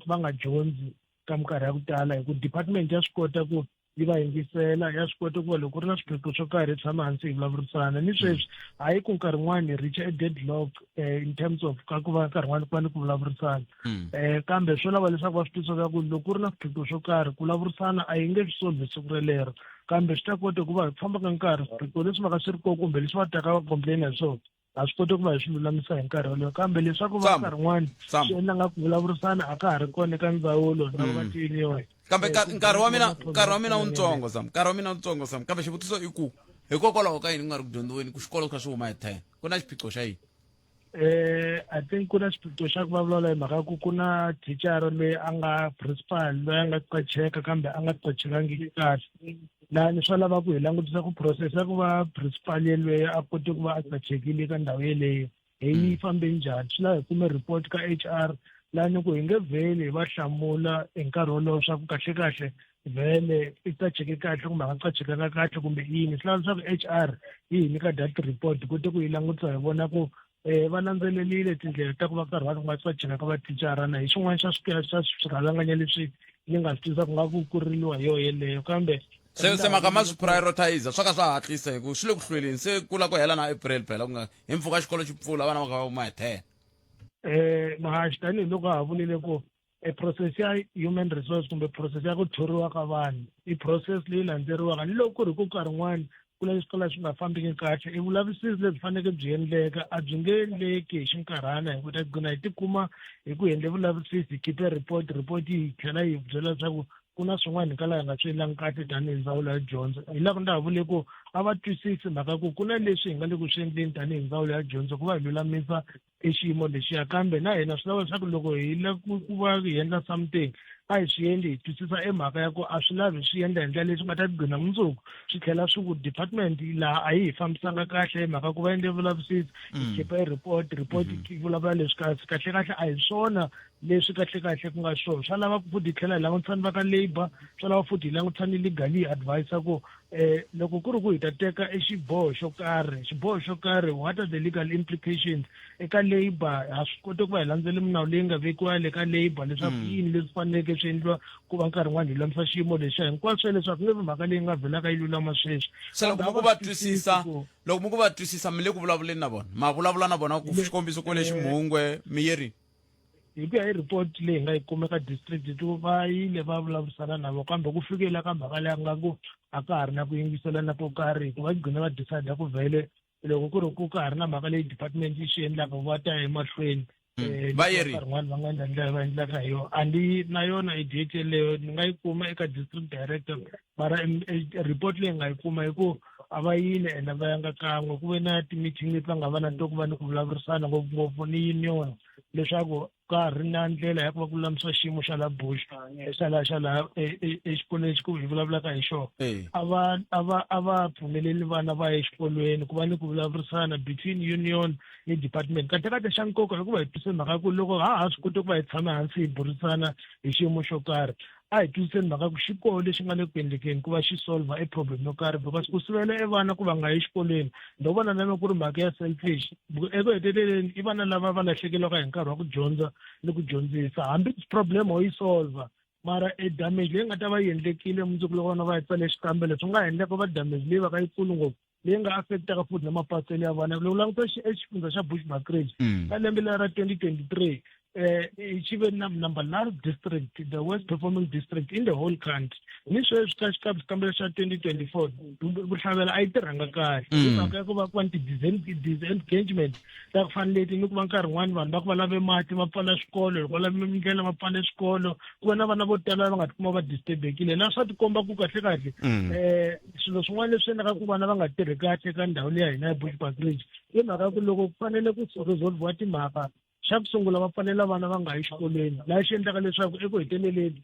va nga dyondzi ka minkarhi ya ku tala hi ku department ya swi kota ku yi va yingisela, ya swi kota ku va loko ku ri na swiphiqo swo karhi hi tshama hansi hi vulavurisana. Ni sweswi hayi ku nkarhi wun'wani hi reach a deadlock in terms of ka ku va nkarhi wun'wani ku va ni ku vulavurisana. Kambe swo lava leswaku va swi twisisa ku loko ku ri na swiphiqo swo karhi ku vulavurisana a yi nge swi solve siku relero, kambe swi ta kota ku va hi famba ka nkarhi swiphiqo leswi va ka swi ri koho kumbe leswi va taka va complain hi swona a swi koti ku va hi swi lulamisa hi nkarhi wolowo. Kambe leswaku va nkarhi wun'wani swi endla nga ku vulavurisana a ka ha ri kona eka ndzawulo na va tiyiniwa. Kambe nkarhi wa mina wutsongo Sam, kambe xivutiso i ku hikokwalaho ka yini ku nga ri ku dyondziweni ku xikolo kha swi huma hi 10 ku na xiphiqo xa yini? I think ku na xiphiqo xa ku va vulavula hi mhaka ku ku na thicara loyi a nga principal loyi a nga qacheka kambe a nga qachekangi kahle. Laha swa lava ku hi langutisa ku process ya ku va principal yelweyo a kote ku va a qachekile eka ndhawu yeleyo hi fambe njhani. Swi lava hi kume report ka HR laha ni ku hi nge vheli hi va hlamula hi nkarhi wolowo swa ku kahle vhele i qacheke kahle kumbe a nga qachekanga kahle kumbe yini. Swi lava leswaku HR yi hi nyika that report hi kote ku hi langutisa hi vona ku va landzelelile tindlela ta ku va karhi va nga qacheka ka mathicara na hi xin'wana xa swirhalanganya leswi ni nga swi tisa ku nga ku kuriliwa hi yoho yeleyo. Kambe se maka ma swi prioritize swa ka swa hatlisa hi ku swi le ku hlweleni se kula ku hela na April phela ku nga hi mpfhuka xikolo xi pfula vana va ka va huma hi 10. Mahashi tanihiloko ha vulile ku process ya human resource kumbe process ya ku thoriwa ka vanhu i process leyi landzeriwaka ni loko ku ri ku nkarhi wun'wani ku na swikola swi nga fambiki kahle. I vulavisisi lebyi faneke byi endleka a byi nge endleki hi xinkarhana hi ku ta gcina hi tikuma hi ku endle vulavisisi hi khipe report yi tlhela yi byela leswaku ku na swin'wana hi kala hi nga swi endlangi kahle tanihi ndzawulo ya dyondzo. Hi lako nda ha vule ku a va twisisi mhaka ku ku na leswi hi nga le ku swi endleni tanihi ndzawulo ya dyondzo ku va hi lulamisa xiyimo lexiya. Kambe na hina swi lava leswaku loko hi lava ku va hi endla something a hi swi endli hi twisisa emhaka ya ku a swi lavi swi endla hi ndlela leswi nga ta gcina mundzuku swi tlhela swi ku department laha a yi hi fambisanga kahle mhaka ku va endle vulavisisi hi khipa report yi vulavula leswi kahle a hi swona leswi kahle ku nga swona. Swa lava futhi hi tlhela hi langutisani va ka labour, swa lava futhi hi langutisani legally advise ku loko ku ri ku hi ta teka xiboho xo karhi what are the legal implications eka labour. Ha swi koti ku va hi landzele minawu leyi nga vekiwa le ka labour leswaku yini leswi faneleke swi endliwa ku va nkarhi wun'wani hi lulamisa xiyimo lexiya hinkwaswo leswaku nge vi mhaka leyi nga vhelaka yi lulama sweswi. Se loko mu ku va twisisa mi le ku vulavuleni na vona ma vulavula na vona ku xikombiso ko lexi muhungwe miyeri hi ku ya hi report leyi hi nga yi kume ka district va yile va vulavurisana na vona kambe ku fikela ka mhaka leyi nga ku a ka ha ri na ku yingiselana ko karhi hi ku va gcina va decide ku vhele loko ku ri ku ka ha ri na mhaka leyi department yi swi endlaka va ta ya emahlweni vayeri rin'wana va nga endla ndlela va endlaka hi yona. andi na yona idiate yeleyo ni nga yi kuma eka district director mara report leyi nga yi kuma hi ku a va yile ende va yanga kan'we ku ve na ti-meeting leti va nga va na to ku va ni ku vulavurisana ngopfungopfu ni union leswaku ka ha ri na ndlela ya ku va ku lulamisiwa xiyimo xa la bush xa laha exikolweni lexi ku hi vulavulaka hi xona. A va pfumeleli vana va ya exikolweni ku va ni ku vulavurisana between union ni department. Kahlekahle xa nkoka i ku va hi twiseni mhaka ku loko ha swi koti ku va hi tshame hansi hi burisana hi xiyimo xo karhi a hi twiseni mhaka ku xikolo lexi nga le ku endlekeni ku va xi solva e problem yo karhi because ku sivela e vana ku va nga yi exikolweni ndo vona na ku ri mhaka ya selfish eku heteleleni i vana lava va lahlekeliwaka hi nkarhi wa ku dyondza ni ku dyondzisa hambi problem ho yi solva mara e damage leyi nga ta va yi endlekile mundzuku loko vana va yi tsale xikambelo swi nga endleka va damage leyi va ka yi kulu ngopfu leyi nga affectaka futhi na mapaselo ya vana loko languta exifundza xa Bushbuckridge ka lembe leri ra 2023 xi ve number large district, the worst performing district in the whole country. Ni sweswi ka xikambelo xa 2024 vuhlavela a yi tirhanga kahle hi mhaka ya ku va ku va ni disengagement ta ku fana leti ni ku va nkarhi wun'wani vanhu va ku va lave mati va pfala swikolo loko va lave ndlela va pfale swikolo ku va na vana vo tala va nga tikuma va disturbekile na swa tikomba ku kahle swilo swin'wana leswi endlaka ku vana va nga tirhi kahle ka ndhawu leyi hina ya Bushbuckridge hi mhaka ku loko ku fanele ku resolve timhaka xa ku sungula va fanele vana va nga yi xikolweni laha xi endlaka leswaku eku heteleleni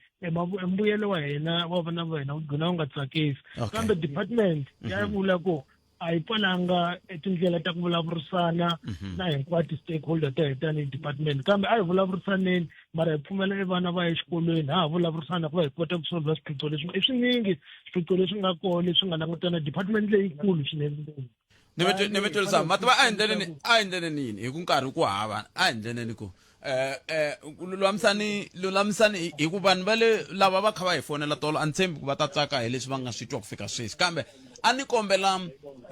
mbuyelo wa hina wa vana va hina wu gcina wu nga tsakisi kambe department ya vula ku a yi pfalanga tindlela ta ku vulavurisana na hinkwato stakeholder ta hetani department kambe a hi vulavurisaneni mara hi pfumela vana va ya exikolweni ha ha vulavurisana ku va hi kota ku solva swiphiqo leswi i swinyingi swiphiqo leswi nga kona leswi nga langutana department leyikulu swinene ni mi twisisa mativa a endleleni yini hi ku nkarhi ku hava a endleleni ku lulamisani hi ku vanhu va le lava va kha va hi fonela tolo a ni tshembi ku va ta tsaka hi leswi va nga swi twa ku fika sweswi kambe a ni kombela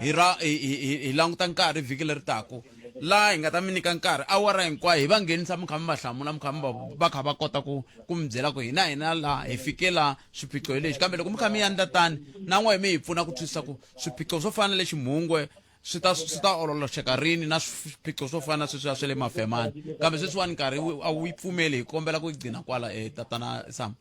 hi languta nkarhi vhiki leri taku laha hi nga ta mi nyika nkarhi awara hinkwayo hi va nghenisa mi kha mi va hlamula mi kha mi va kha va kota ku mi byela ku hina laha hi fike laha swiphiqo hi leswi kambe loko mi kha mi yandla tani na n'we mi hi pfuna ku twisisa ku swiphiqo swo fana na le ximhungwe swi ta ololoxeka rini na swiphiqo swo fana sweswiya swa le mafemani kambe sweswiwani nkarhi a wu yi pfumeli hi kombela ku yi gcina kwala tatana Sam.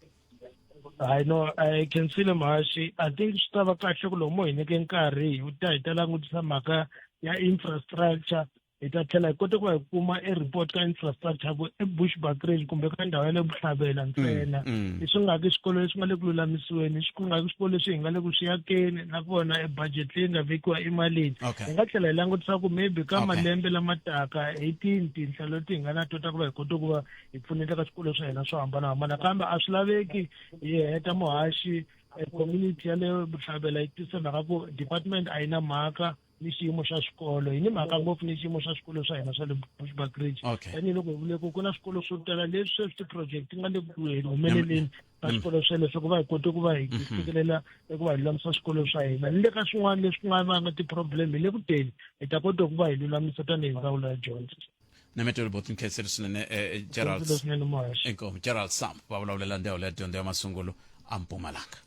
I know, I can see Mahashi. I think swi ta va kahle ku loko mo hi nyike nkarhi hi ta langutisa mhaka ya infrastructure hi ta tlhela hi kota ku va hi kuma report ka infrastructure eBushbuckridge kumbe ka ndhawu ya le Buhlabela ntsena leswi nga ki swikolo leswi nga le ku lulamisiweni swi nga ki swikolo leswi hi nga le ku swi yakeni na kona ebudget leyi nga vekiwa emalini hi nga tlhela hi langutisa ku maybe ka malembe lama taka 18 tinhlelo leti hi nga na tota ku va hi kota ku va hi pfuneta ka swikolo swa hina swo hambanahambana kambe a swi laveki hi heta Muhashi community ya le Buhlabela yi tisa mhaka ku department a yi na mhaka ni xiyimo xa xikolo hi ni mhaka ngopfu ni xiyimo xa xikolo swa hina swa le Bushbuckridge tanihiloko hi vule ku na swikolo swo tala leswi ti-project ti nga le ku humeleleni ka swikolo sweleswo ku va hi kote ku va hi fikelela eku va hi lulamisa swikolo swa hina ni le ka swin'wana leswi ku nga vanga ti-problem hi le ku teni hi ta kota ku va hi lulamisa tanihi ndzawulo ya dyondzo na metelo botin khesere swinene Gerald Sam va vulavulela ndhawu ya dyondzo ya masungulo a Mpumalanga.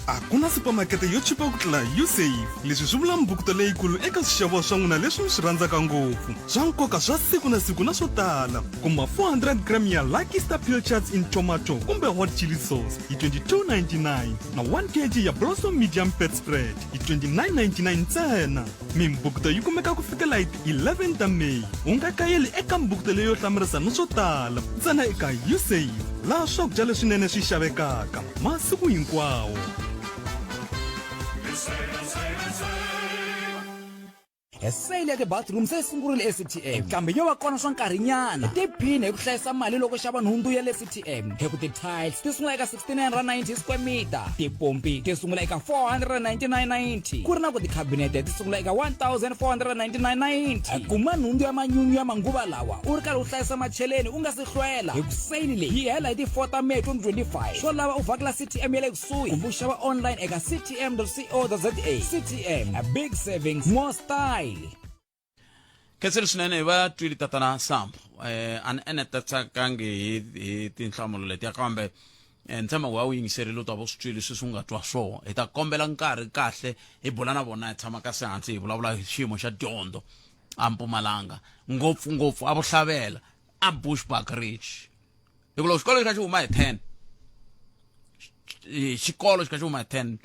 A ku na supermarket yo chipa ku tlula Usave leswi swi vula mbukuto leyikulu eka swixavo swa n'wina leswi mi swi rhandzaka ngopfu swa nkoka swa siku na siku na swo tala kuma 400 gram ya Lucky Star Pilchards in tomato kumbe hot chili sauce hi 22.99 na 1 kg ya Blossom medium pet spread hi 29.99 ntsena mimbukuto yi kumeka ku fikela hi 11 ta May u nga kayeli eka mbukuto leyo hlamarisa na swo tala ntsena eka Usave laha swakudya leswinene swi xavekaka masiku hinkwawo. Esayile ke bathroom se sungurile eCTM kambe yo va kona swa nkarhinyana tiphine hi ku hlayisa mali loko xava nhundzu ya le CTM hi ku ti-tiles ti sungula eka 69.90 square meter tipompi ti sungula eka 499.90 ku ri na ku tikhabinete ti sungula eka 1,499.90 kuma nhundzu ya manyunyu ya manguva lawa u ri karhi u hlayisa macheleni u nga si hlwela hi ku sayini leyi yi hela hi ti 4 ta May 2025 swo lava u vhakela CTM ya le kusuhi kumbe u xava online eka ctm.co.za. CTM, a big savings, more style. Khesere swinene va twile tatana Sam an ene tatsakangi hi tinhlamulo leti ya kambe ntshama wa u yingiserile u ta va switwile swi nga twa swo hi ta kombela nkarhi kahle hi bula na vona hi tshama ka sehansi hi vulavula hi xiyimo xa dyondzo a Mpumalanga ngopfu a Vuhlavela a Bushbuckridge hi ku loko xikolo xa xi huma hi 10 xikolo xi huma hi 10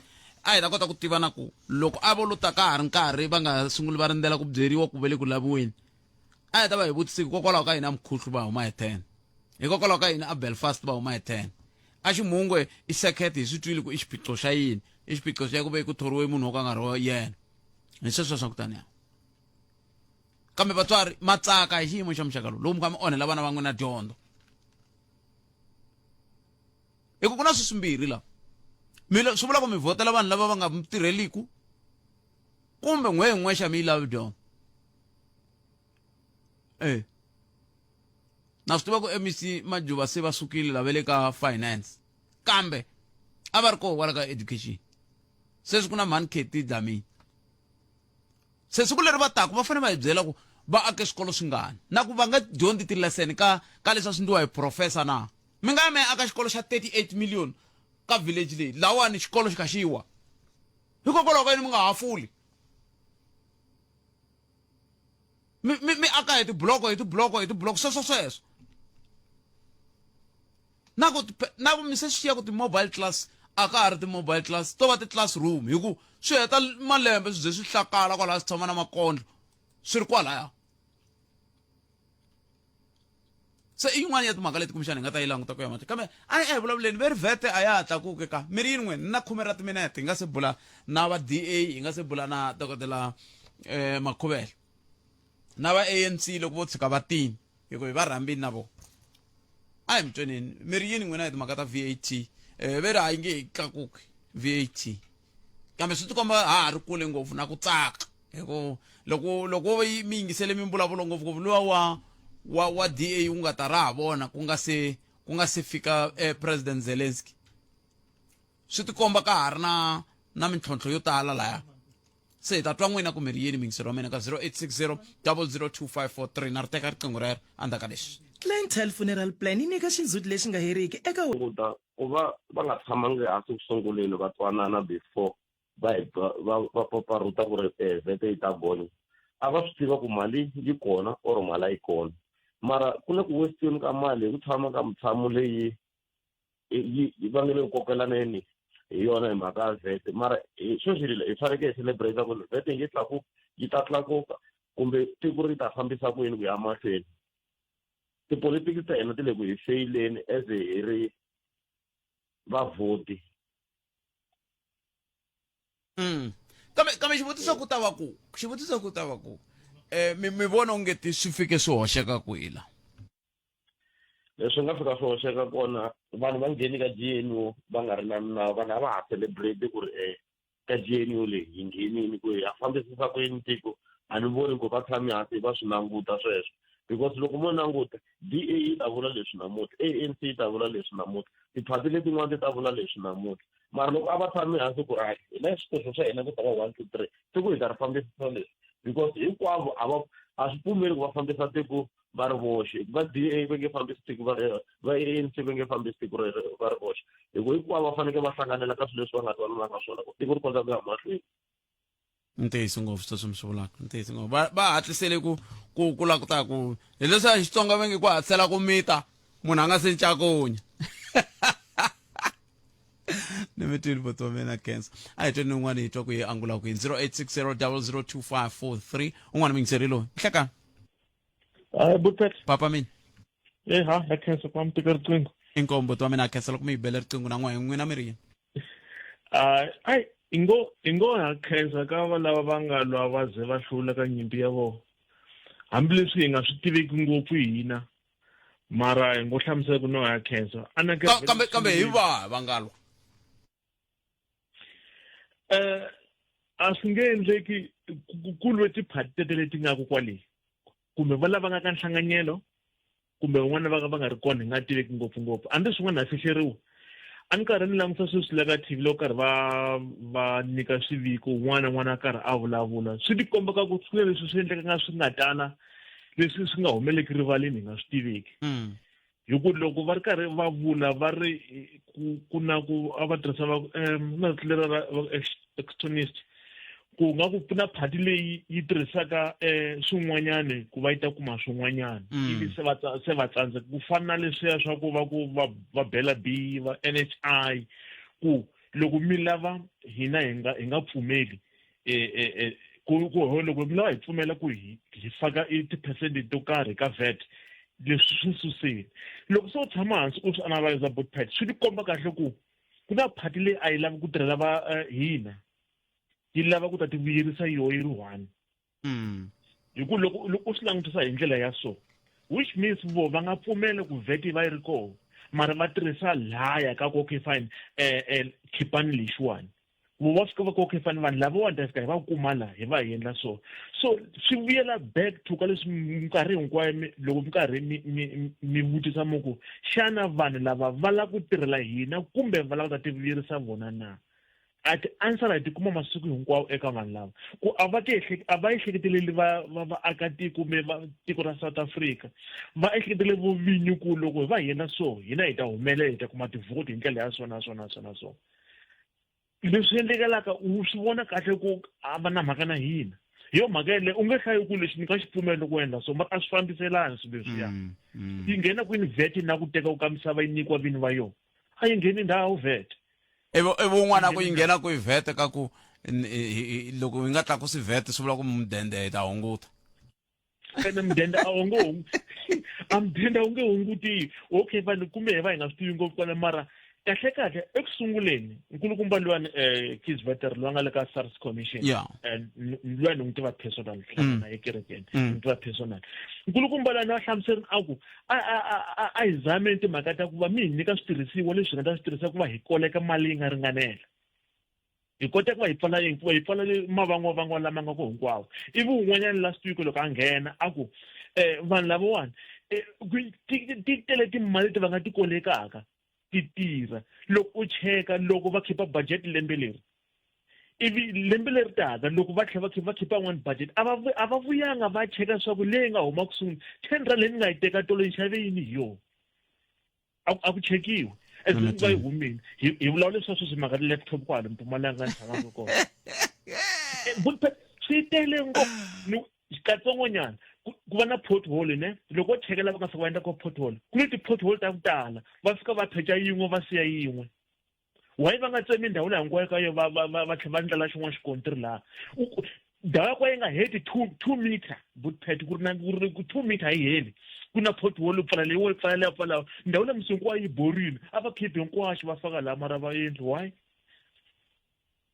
a hi ta kota ku tivana ku loko a voluta ka ha ri nkarhi va nga sunguli va rindzela ku byeriwa ku vele ku laviweni a hi ta va hi vutisiki hikokwalaho ka hina Mkhuhlu va huma hi 10 hikokwalaho ka hina a Belfast va huma hi 10 a Ximungwe i sekete hi swi twile ku i xiphiqo xa yini i xiphiqo xa ku ve ku thoriwe munhu wo ka nga ri wa yena hi sweswo swa ku taniya kambe vatswari matsaka hi xiyimo xa muxaka lowu mi kha mi onhela vana va n'wina dyondzo hi ku ku na swimbirhi laha swi vula ku mi vhotela vanhu lava va nga tirheliku kumbe n'wexa mi yi lavi dyondzo na swi tiva ku MEC Majuba se va sukile lava le ka finance kambe a va ri koho kwala ka education sweswi ku na mani Kheti Dlamini se siku leri va taku va fanele va hi byela ku va ake xikolo swingani na ku va nga dyondzi tileseni ka leswi swi ndliwa hi professor na mi nga me aka xikolo xa 38 million ka village leyi lawani xikolo xi kha xi wa hikokwalaho ka yini mi nga hafuli mi aka hi tibloko sweswo na ku mi se xiya ku ti-mobile class a ka ha ri ti-mobile class to va ti-classroom hi ku swi heta malembe swi ze swi hlakala kwalaha swi tshama na makondlo swi ri kwalaya se i yin'wana ya timhaka leti kumbexana hi nga ta yi languta ku ya mahlweni kambe a hi vulavuleni ve ri vhete a ya ha tlakuke ka mi ri yini n'wini na 10 ra timinete hi nga se bula na va DA hi nga se bula na dokodela Makhuvela na va ANC loko vo tshuka va tini hi ku hi va rhambini na vona a hi mi twenini mi ri yini n'wina hi timhaka ta VAT ve ri hayi nge hi tlakuki VAT kambe swi tikomba ha ha ri kule ngopfu na ku tsaka hi ku loko mi yingisele mimbulavulo ngopfungopfu luwa wa DA wu nga ta ra ha vona ku nga se fika President Zelensky swi tikomba ka ha ri na mintlhontlho yo tala laya se hi ta twa n'wina ku mi ri yini mingisero wa mina ka 0860 002543 na ri teka riqingho rero andzaka leswi Clientele funeral plan yi nyika xindzhuti lexi nga heriki eka Kuta ku va nga tshamangi hansi ku sunguleni va twanana before va paparuta ku ri vhete yi ta gonya a va swi tiva ku mali yi kona or mali a yi kona mara ku le ku westeni ka mali hi ku tshama ka mutshamo leyi va nge le ku kokelaneni hi yona hi mhaka ya vhete mara sweswi hi fanekele hi celebrate ku vhete yi ta tlakuka kumbe tiko ri ta fambisa ku yini ku ya mahlweni tipolitiki ta hina ti le ku hi feyileni as hi ri vavhoti kambe xivutiso ku ta va ku mi vona onge ti swi fike swi hoxeka kwila leswi nga fika swi hoxeka kona vanhu va ngheni ka GNU va nga ri na nawu vanhu a va ha celebrate ku ri ka GNU leyi hi nghenini ku ya fambisisa ku yini tiko a ni voni ku va tshami hansi va swi languta sweswo because loko mo languta DA yi ta vula leswi namuntlha ANC yi ta vula leswi namuntlha tiphati letin'wana ti ta vula leswi namuntlha mara loko a va tshami hansi ku ri hayi hi na swikoxo swa hina ku ta va 1 2 3 tiko hi ta ri fambisisa leswi because hinkwavo a swi pfumeli ku va fambisa tiko va ri voxe va DA va nge fambisi tiko va ANC va nge fambisi tiko va ri voxe hi ku hinkwavo va fanekele va hlanganela ka swilo leswi va nga twanana ka swona ku tiko ri kota ku ya mahlweni ntiyiso ngopfu sweswo mi swi vulaka ntiyiso ngopfu va hatlisele ku lakuta ku hi leswi a Xitsonga va nge ku hatlisela ku mita munhu a nga se ncakunya ni mi twini vo to mena cancer a hi tweni un'wana hi twa ku hi angula ku hi 0860 002543 un'wana mingiseri loyi hlekani Butet. papa mina Ha cancer kwa mtika riqingho. inkombo to mina cancer loko mi hi bele riqingho na n'wina mi ri yini Ingo ha cancer ka va lava va nga lwa va ze va hlula ka nyimpi ya vona. Hambileswi hi nga swi tiveki ngopfu hina mara hi ngo hlamusela ku no ha cancer. kambe hi va nga lwa a swi nge endleki ku lwe tiphati tete leti nga ku kwale kumbe va lava nga ka nhlanganyelo kumbe van'wana va nga ri kona hi nga tiveki ngopfungopfu ande swin'wana ha fihleriwa a ni karhi ni languta sweswi la ka TV loko karhi va nyika swiviko n'wana a karhi a vulavula swi tikomba ka ku swilo leswi swi endleka nga swi nga tala leswi swi nga humeleki rivaleni hi nga swi tiveki hi ku loko va ri karhi va vula va ri ku na ku a va tirhisa na lera extremist ku nga ku na phati leyi yi tirhisaka swin'wanyana ku va yi ta kuma swin'wanyana ivi se va tsandzeka ku fana na leswiya swa ku va bela B va NHI ku loko mi lava hina hi nga pfumeli loko mi lava hi pfumela ku hi faka ti-percent to karhi ka VAT leswi swi suseni loko se u tshama hansi u swi analyza both parts swi tikomba kahle ku na phati leyi a yi lavi ku tirhela va hina yi lava ku ta ti vuyerisa yoho yi ri one hi ku loko u swi langutisa hi ndlela ya so which means vo va nga pfumela ku VAT va yi ri koho mara va tirhisa laya ka ku okay fine khipani lexiwani vo va fika va ku okay fine vanhu lava wa ta fika hi va kuma laha hi va hi endla so swi vuyela back to ka leswi minkarhi hinkwayo loko mi karhi mi vutisa mo ku xana vanhu lava va lava ku tirhela hina kumbe va lava ku ta ti vuyerisa vona na ati answer yi tikuma masiku hinkwawo eka vanhu lava ku a va ehleketeleli vaakatiko kumbe tiko ra South Africa va ehleketelele vuvinyi ku loko va hina so hina hi ta humelela hi ta kuma tivhoti hi ndlela ya swona leswi endlekelaka u swi vona kahle ku a va na mhaka na hina hi yo mhaka le u nge hlayi ku leswi ni ka xipfumelo ku endla so mara a swi fambiselani swilo leswiya yi nghena kwini vet na ku teka ku ka misava yi nyikiwa vini va yona a yi ngheni ndhawu vet ivo un'wana ku yi nghena ku yi vhete ka ku loko yi nga tlakusi vhete swi vula ku mudende hi ta hunguta ene mudende a mudende a wu nge hunguti okay vanhu kumbe hi va hi nga swi tivi ngopfu kwale mara kahle ekusunguleni nkulukumba luwani Keys Vetter loyi a nga le ka SARS commission luwani n'wi tiva personal hlangana ekerekeni n'wi tiva personal nkulukumba luwani a hlamuserini a ku a hi zameni timhaka ta ku va mi hi nyika switirhisiwa leswi hi nga ta swi tirhisa ku va hi koleka mali yi nga ringanela hi kota ku va hi pfala mavangwa lama nga ku hinkwawo ivi un'wanyana last week loko a nghena a ku vanhu lavawani ti tele timali ti va nga ti kolekaka ti tirha loko u cheka loko va khipa budget lembe leri ivi lembe leri taka loko va tlhela va khipa one budget a va vuyanga va cheka swa ku leyi nga huma kusungula 10 rand leyi ni nga yi teka tolo yi xave yini hi yona a ku chekiwi as va yi humini hi vulavula leswi swi mhaka laptop kwala Mpumalanga tshamaka kona swi tele ngopfu katsongoanyana ku va na pothole ne loko o chekela va nga fika va endla ko pothole ku ni ti-pothole ta ku tala va fika va pheca yin'we va siya yin'we why va nga tsemi ndhawu leyi hinkwayo ka yo va tlhela va endlela xin'wana xikontiri laha ndhawu ya kwa yi nga heti 2 meter butpet ku ri 2 meter yi heli ku na pothole pfala leyi pfala ndhawu leyi misi hinkwayo yi borile a va khiphi hinkwaxo va faka laha mara va endli why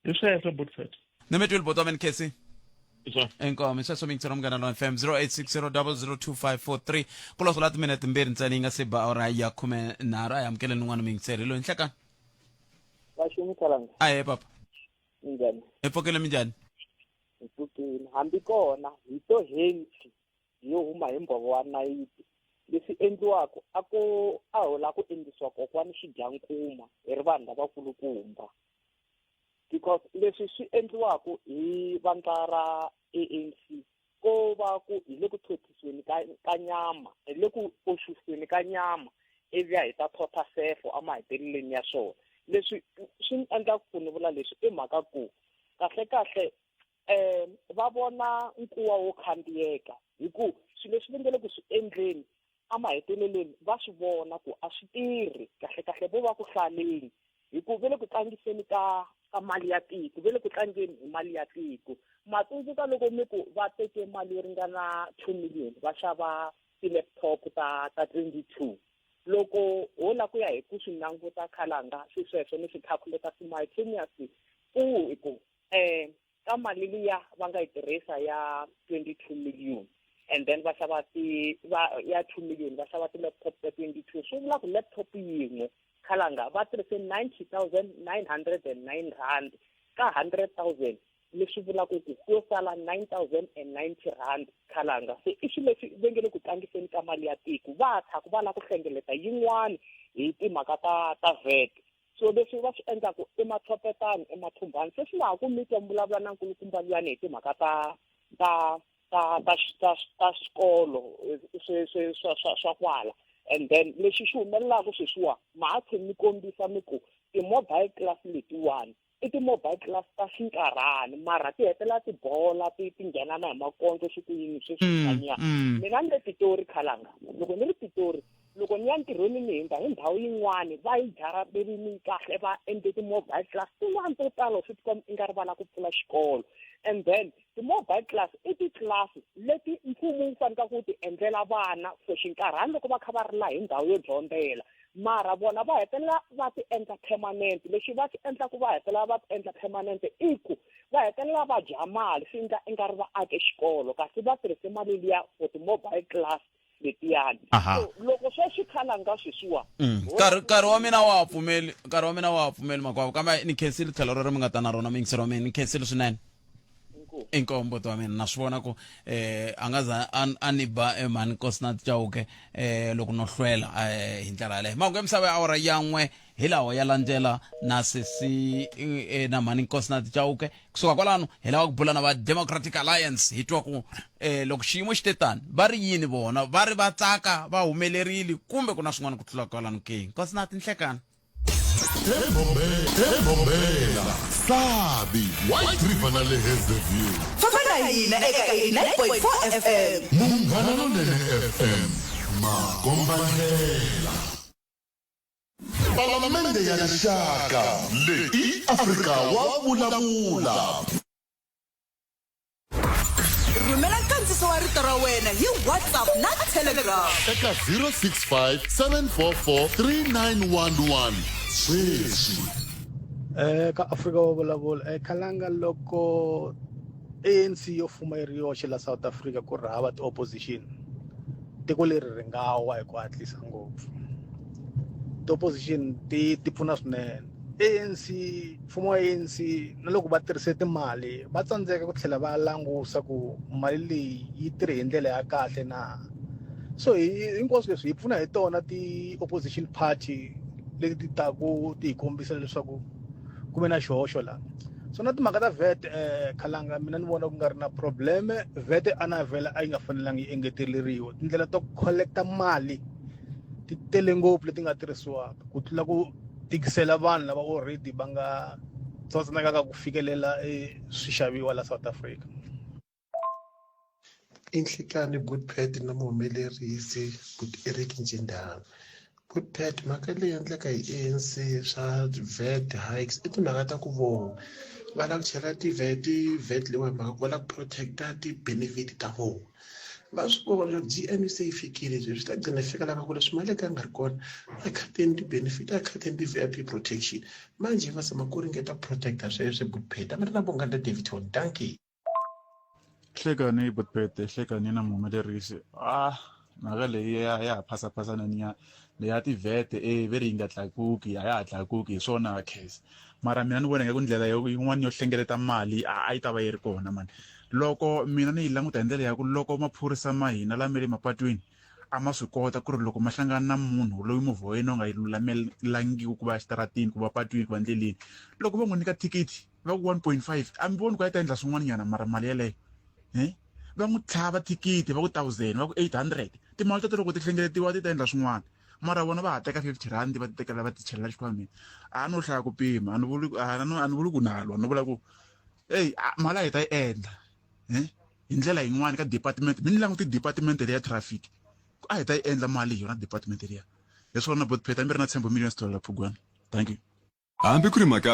leswi ya swa butpet nemetweli botomen kesi enkomo sasomingitsela umngana lo FM 0860002543 kulo sola timinete mbirhi ntsena yi nga se ba awara ya 13 a yamukele nin'wana mingitseri lo nhlekani Vashumi Kalanga. aye papa Njani? epfokele minjani Mpfukile. Hambi kona hi to health yo huma hi mbhovo wa nayiti leswi endliwaka a hola ku endlisiwa kokwani xidyankuma hi ri vanhu lavakulukumba because leswi swi endliwaka hi vandla ra ANC ko va ku hi le ku thothisweni ka nyama hi le ku oxuseni ka nyama ivi hi ta thotha sefo amaheteleleni ya swona leswi swi endla ku ni vula leswi i mhaka ku kahle va vona nkuwa wo khandziyeka hi ku swilo leswi vengele ku swi endleni amaheteleleni va swi vona ku a swi tirhi kahle vo va ku hlaleni hi ku vele ku tlangiseni ka mali ya tiko vele ku tlangeni hi mali ya tiko matsundzuka loko mi ku va teke mali yo ringana 2 million va xava ti-laptop ta 22 loko hola ku ya hi ku swi languta Khalanga swi sweswo ni swi calculate simultaneously ku ka mali liya va nga yi tirhisa ya 22 million and then va xava ya 2 million va xava ti-laptop ta 22 swi vula ku laptop yin'we Khalanga va tirhise 90,909 rand ka 100,000 leswi vulaka ku yo sala 9,090 rand Khalanga se i swilo leswi vengele ku tlangiseni ka mali ya tiko va tshaka va la ku hlengeleta yin'wana hi timhaka ta VAT so leswi va swi endlaku emathopetani emathumbani se swi laha ku miti vulavula na nkulukumba luyani hi timhaka ta xikolo swa kwala and then leswi swi humelelaka sweswiwa mahathi mi kombisa mi ku ti-mobile class letiwani i ti-mobile class ta xinkarhani mara ti hetela tibola ti nghenana hi makondzo swi ku yini sweswikanyana mina ni le Pitori Khalanga loko ni ri Pitori loko ni ya ntirhweni ni hindza hi ndhawu yin'wani va yi jarabelini kahle va endle ti-mobile class tin'wana to tala swi tikomba i nga ri va lava ku pfula xikolo and then ti-mobile class i titlasi leti mfumo wu fanelaka ku ti endlela vana for xinkarhani loko va kha va ri laha hi ndhawu yo dyondzela mara vona va hetelela va ti endla permanent lexi va ti endlaku va hetelela va ti endla permanent i ku va hetelela va dya mali swi endla i nga ri va ake xikolo kasi va tirhise mali liya for ti-mobile class letiyani so loko sweswi Khalanga sweswiwa nkarhi wa mina wa pfumeli makwavo kambe ni khensile tlhelo rero mi nga ta na rona mingisero mina ni khensile swinene inkombo to mina na swi vona ku a nga za a ni ba mani Nkosinathi Chauke loko no hlwela hi ndlela leyo mangu emisava ya awara yan'we hi lawa ya landzela na sesi na mhani Nkosinathi Chauke kusuka kwalano hi lava ku bula na va Democratic Alliance hi twa ku loko xiyimo xi te tani va ri yini vona va ri va tsaka va humelerile kumbe ku na swin'wana ku tlula kwalano ke Nkosinathi Nhlekani Embombela Sabi White River na le Hazyview Fafana yina eka 9.4 FM Munghana Lonene FM Makombandlela Palamende ya Rixaka leyi Afrika wa vulavula Rhumela nkandziso wa rito ra wena hi WhatsApp na Telegram eka 065 744 3911 sweswi ka Afrika wa vulavula khalanga loko ANC yo fuma yi ri yoxe la South Africa ku ri hava ti-opposition tiko leri ri nga wa hi ku hatlisa ngopfu ti-opposition ti pfuna swinene ANC mfumo wa ANC na loko va tirhise timali va tsandzeka ku tlhela va langusa ku mali leyi yi tirhi hi ndlela ya kahle na so hinkwaswo leswi hi pfuna hi tona ti-opposition party leti ti taku ti hi kombisa leswaku ku ve na xihoxo laha so na timhaka ta VAT khalanga mina ni vona ku nga ri na probleme VAT a na vhela a yi nga fanelangi yi engeteleriwa tindlela to collecta mali ti tele ngopfu leti nga tirhisiwaka ku tlula ku tikisela vanhu lava already va nga tsotsanekaka ku fikelela swixaviwa la South Africa. Inhlekani Good Pet na muhumelerisi Good Eric Njindana. Good Pet mhaka leyi endleka hi ANC swa VAT hikes i timhaka ta ku vona va lava ku chela VAT leyi mhaka ku va lava ku protecta ti-benefit ta vona va swi vona GM se yi fikile leswi swi ta gcina fika lava ku leswi mali ka nga ri kona a khateni ti-benefit a khateni ti-VIP protection manje va zama ku ringeta protecta sweswo Good Pet a mi ri na bongata Davidson tanki Hlekani Good Pet hlekani na muhumelerisi mhaka leyi ya phasapasana niya leya ti-VAT veri yi nga tlakuki a ya ha tlakuki hi swona case mara mina ni vona nga ku ndlela yin'wana yo hlengeleta mali a yi ta va yi ri kona mani loko mina ni yi languta hi ndlela ya ku loko maphorisa ma hina lama le mapatwini a ma swi kota ku ri loko ma hlangana na munhu loyi movha wa yena u nga yi lulamelangiku ku va exitaratini ku va patwini ku va ndleleni loko va n'wi nyika thikithi va ku 1.5 a mi voni ku a yi ta endla swin'wanyana mara mali yeleyo va n'wi tlhava thikithi va ku 1000 va ku 800 timali to loko ti hlengeletiwa ti ta endla swin'wana mara vona va ha teka 50 rand va ti tekela va ti chelela xikhwameni a no hlaya ku pima a ni vuli ku nalwa ni vula ku mali a hi ta yi endla hi ndlela yin'wana ka department mi ni languti department leya traffic a hi ta yi endla mali hi yona department leya hi swona Good Pet a mi ri na $10 million phugwana thank you hambi ku ri mhaka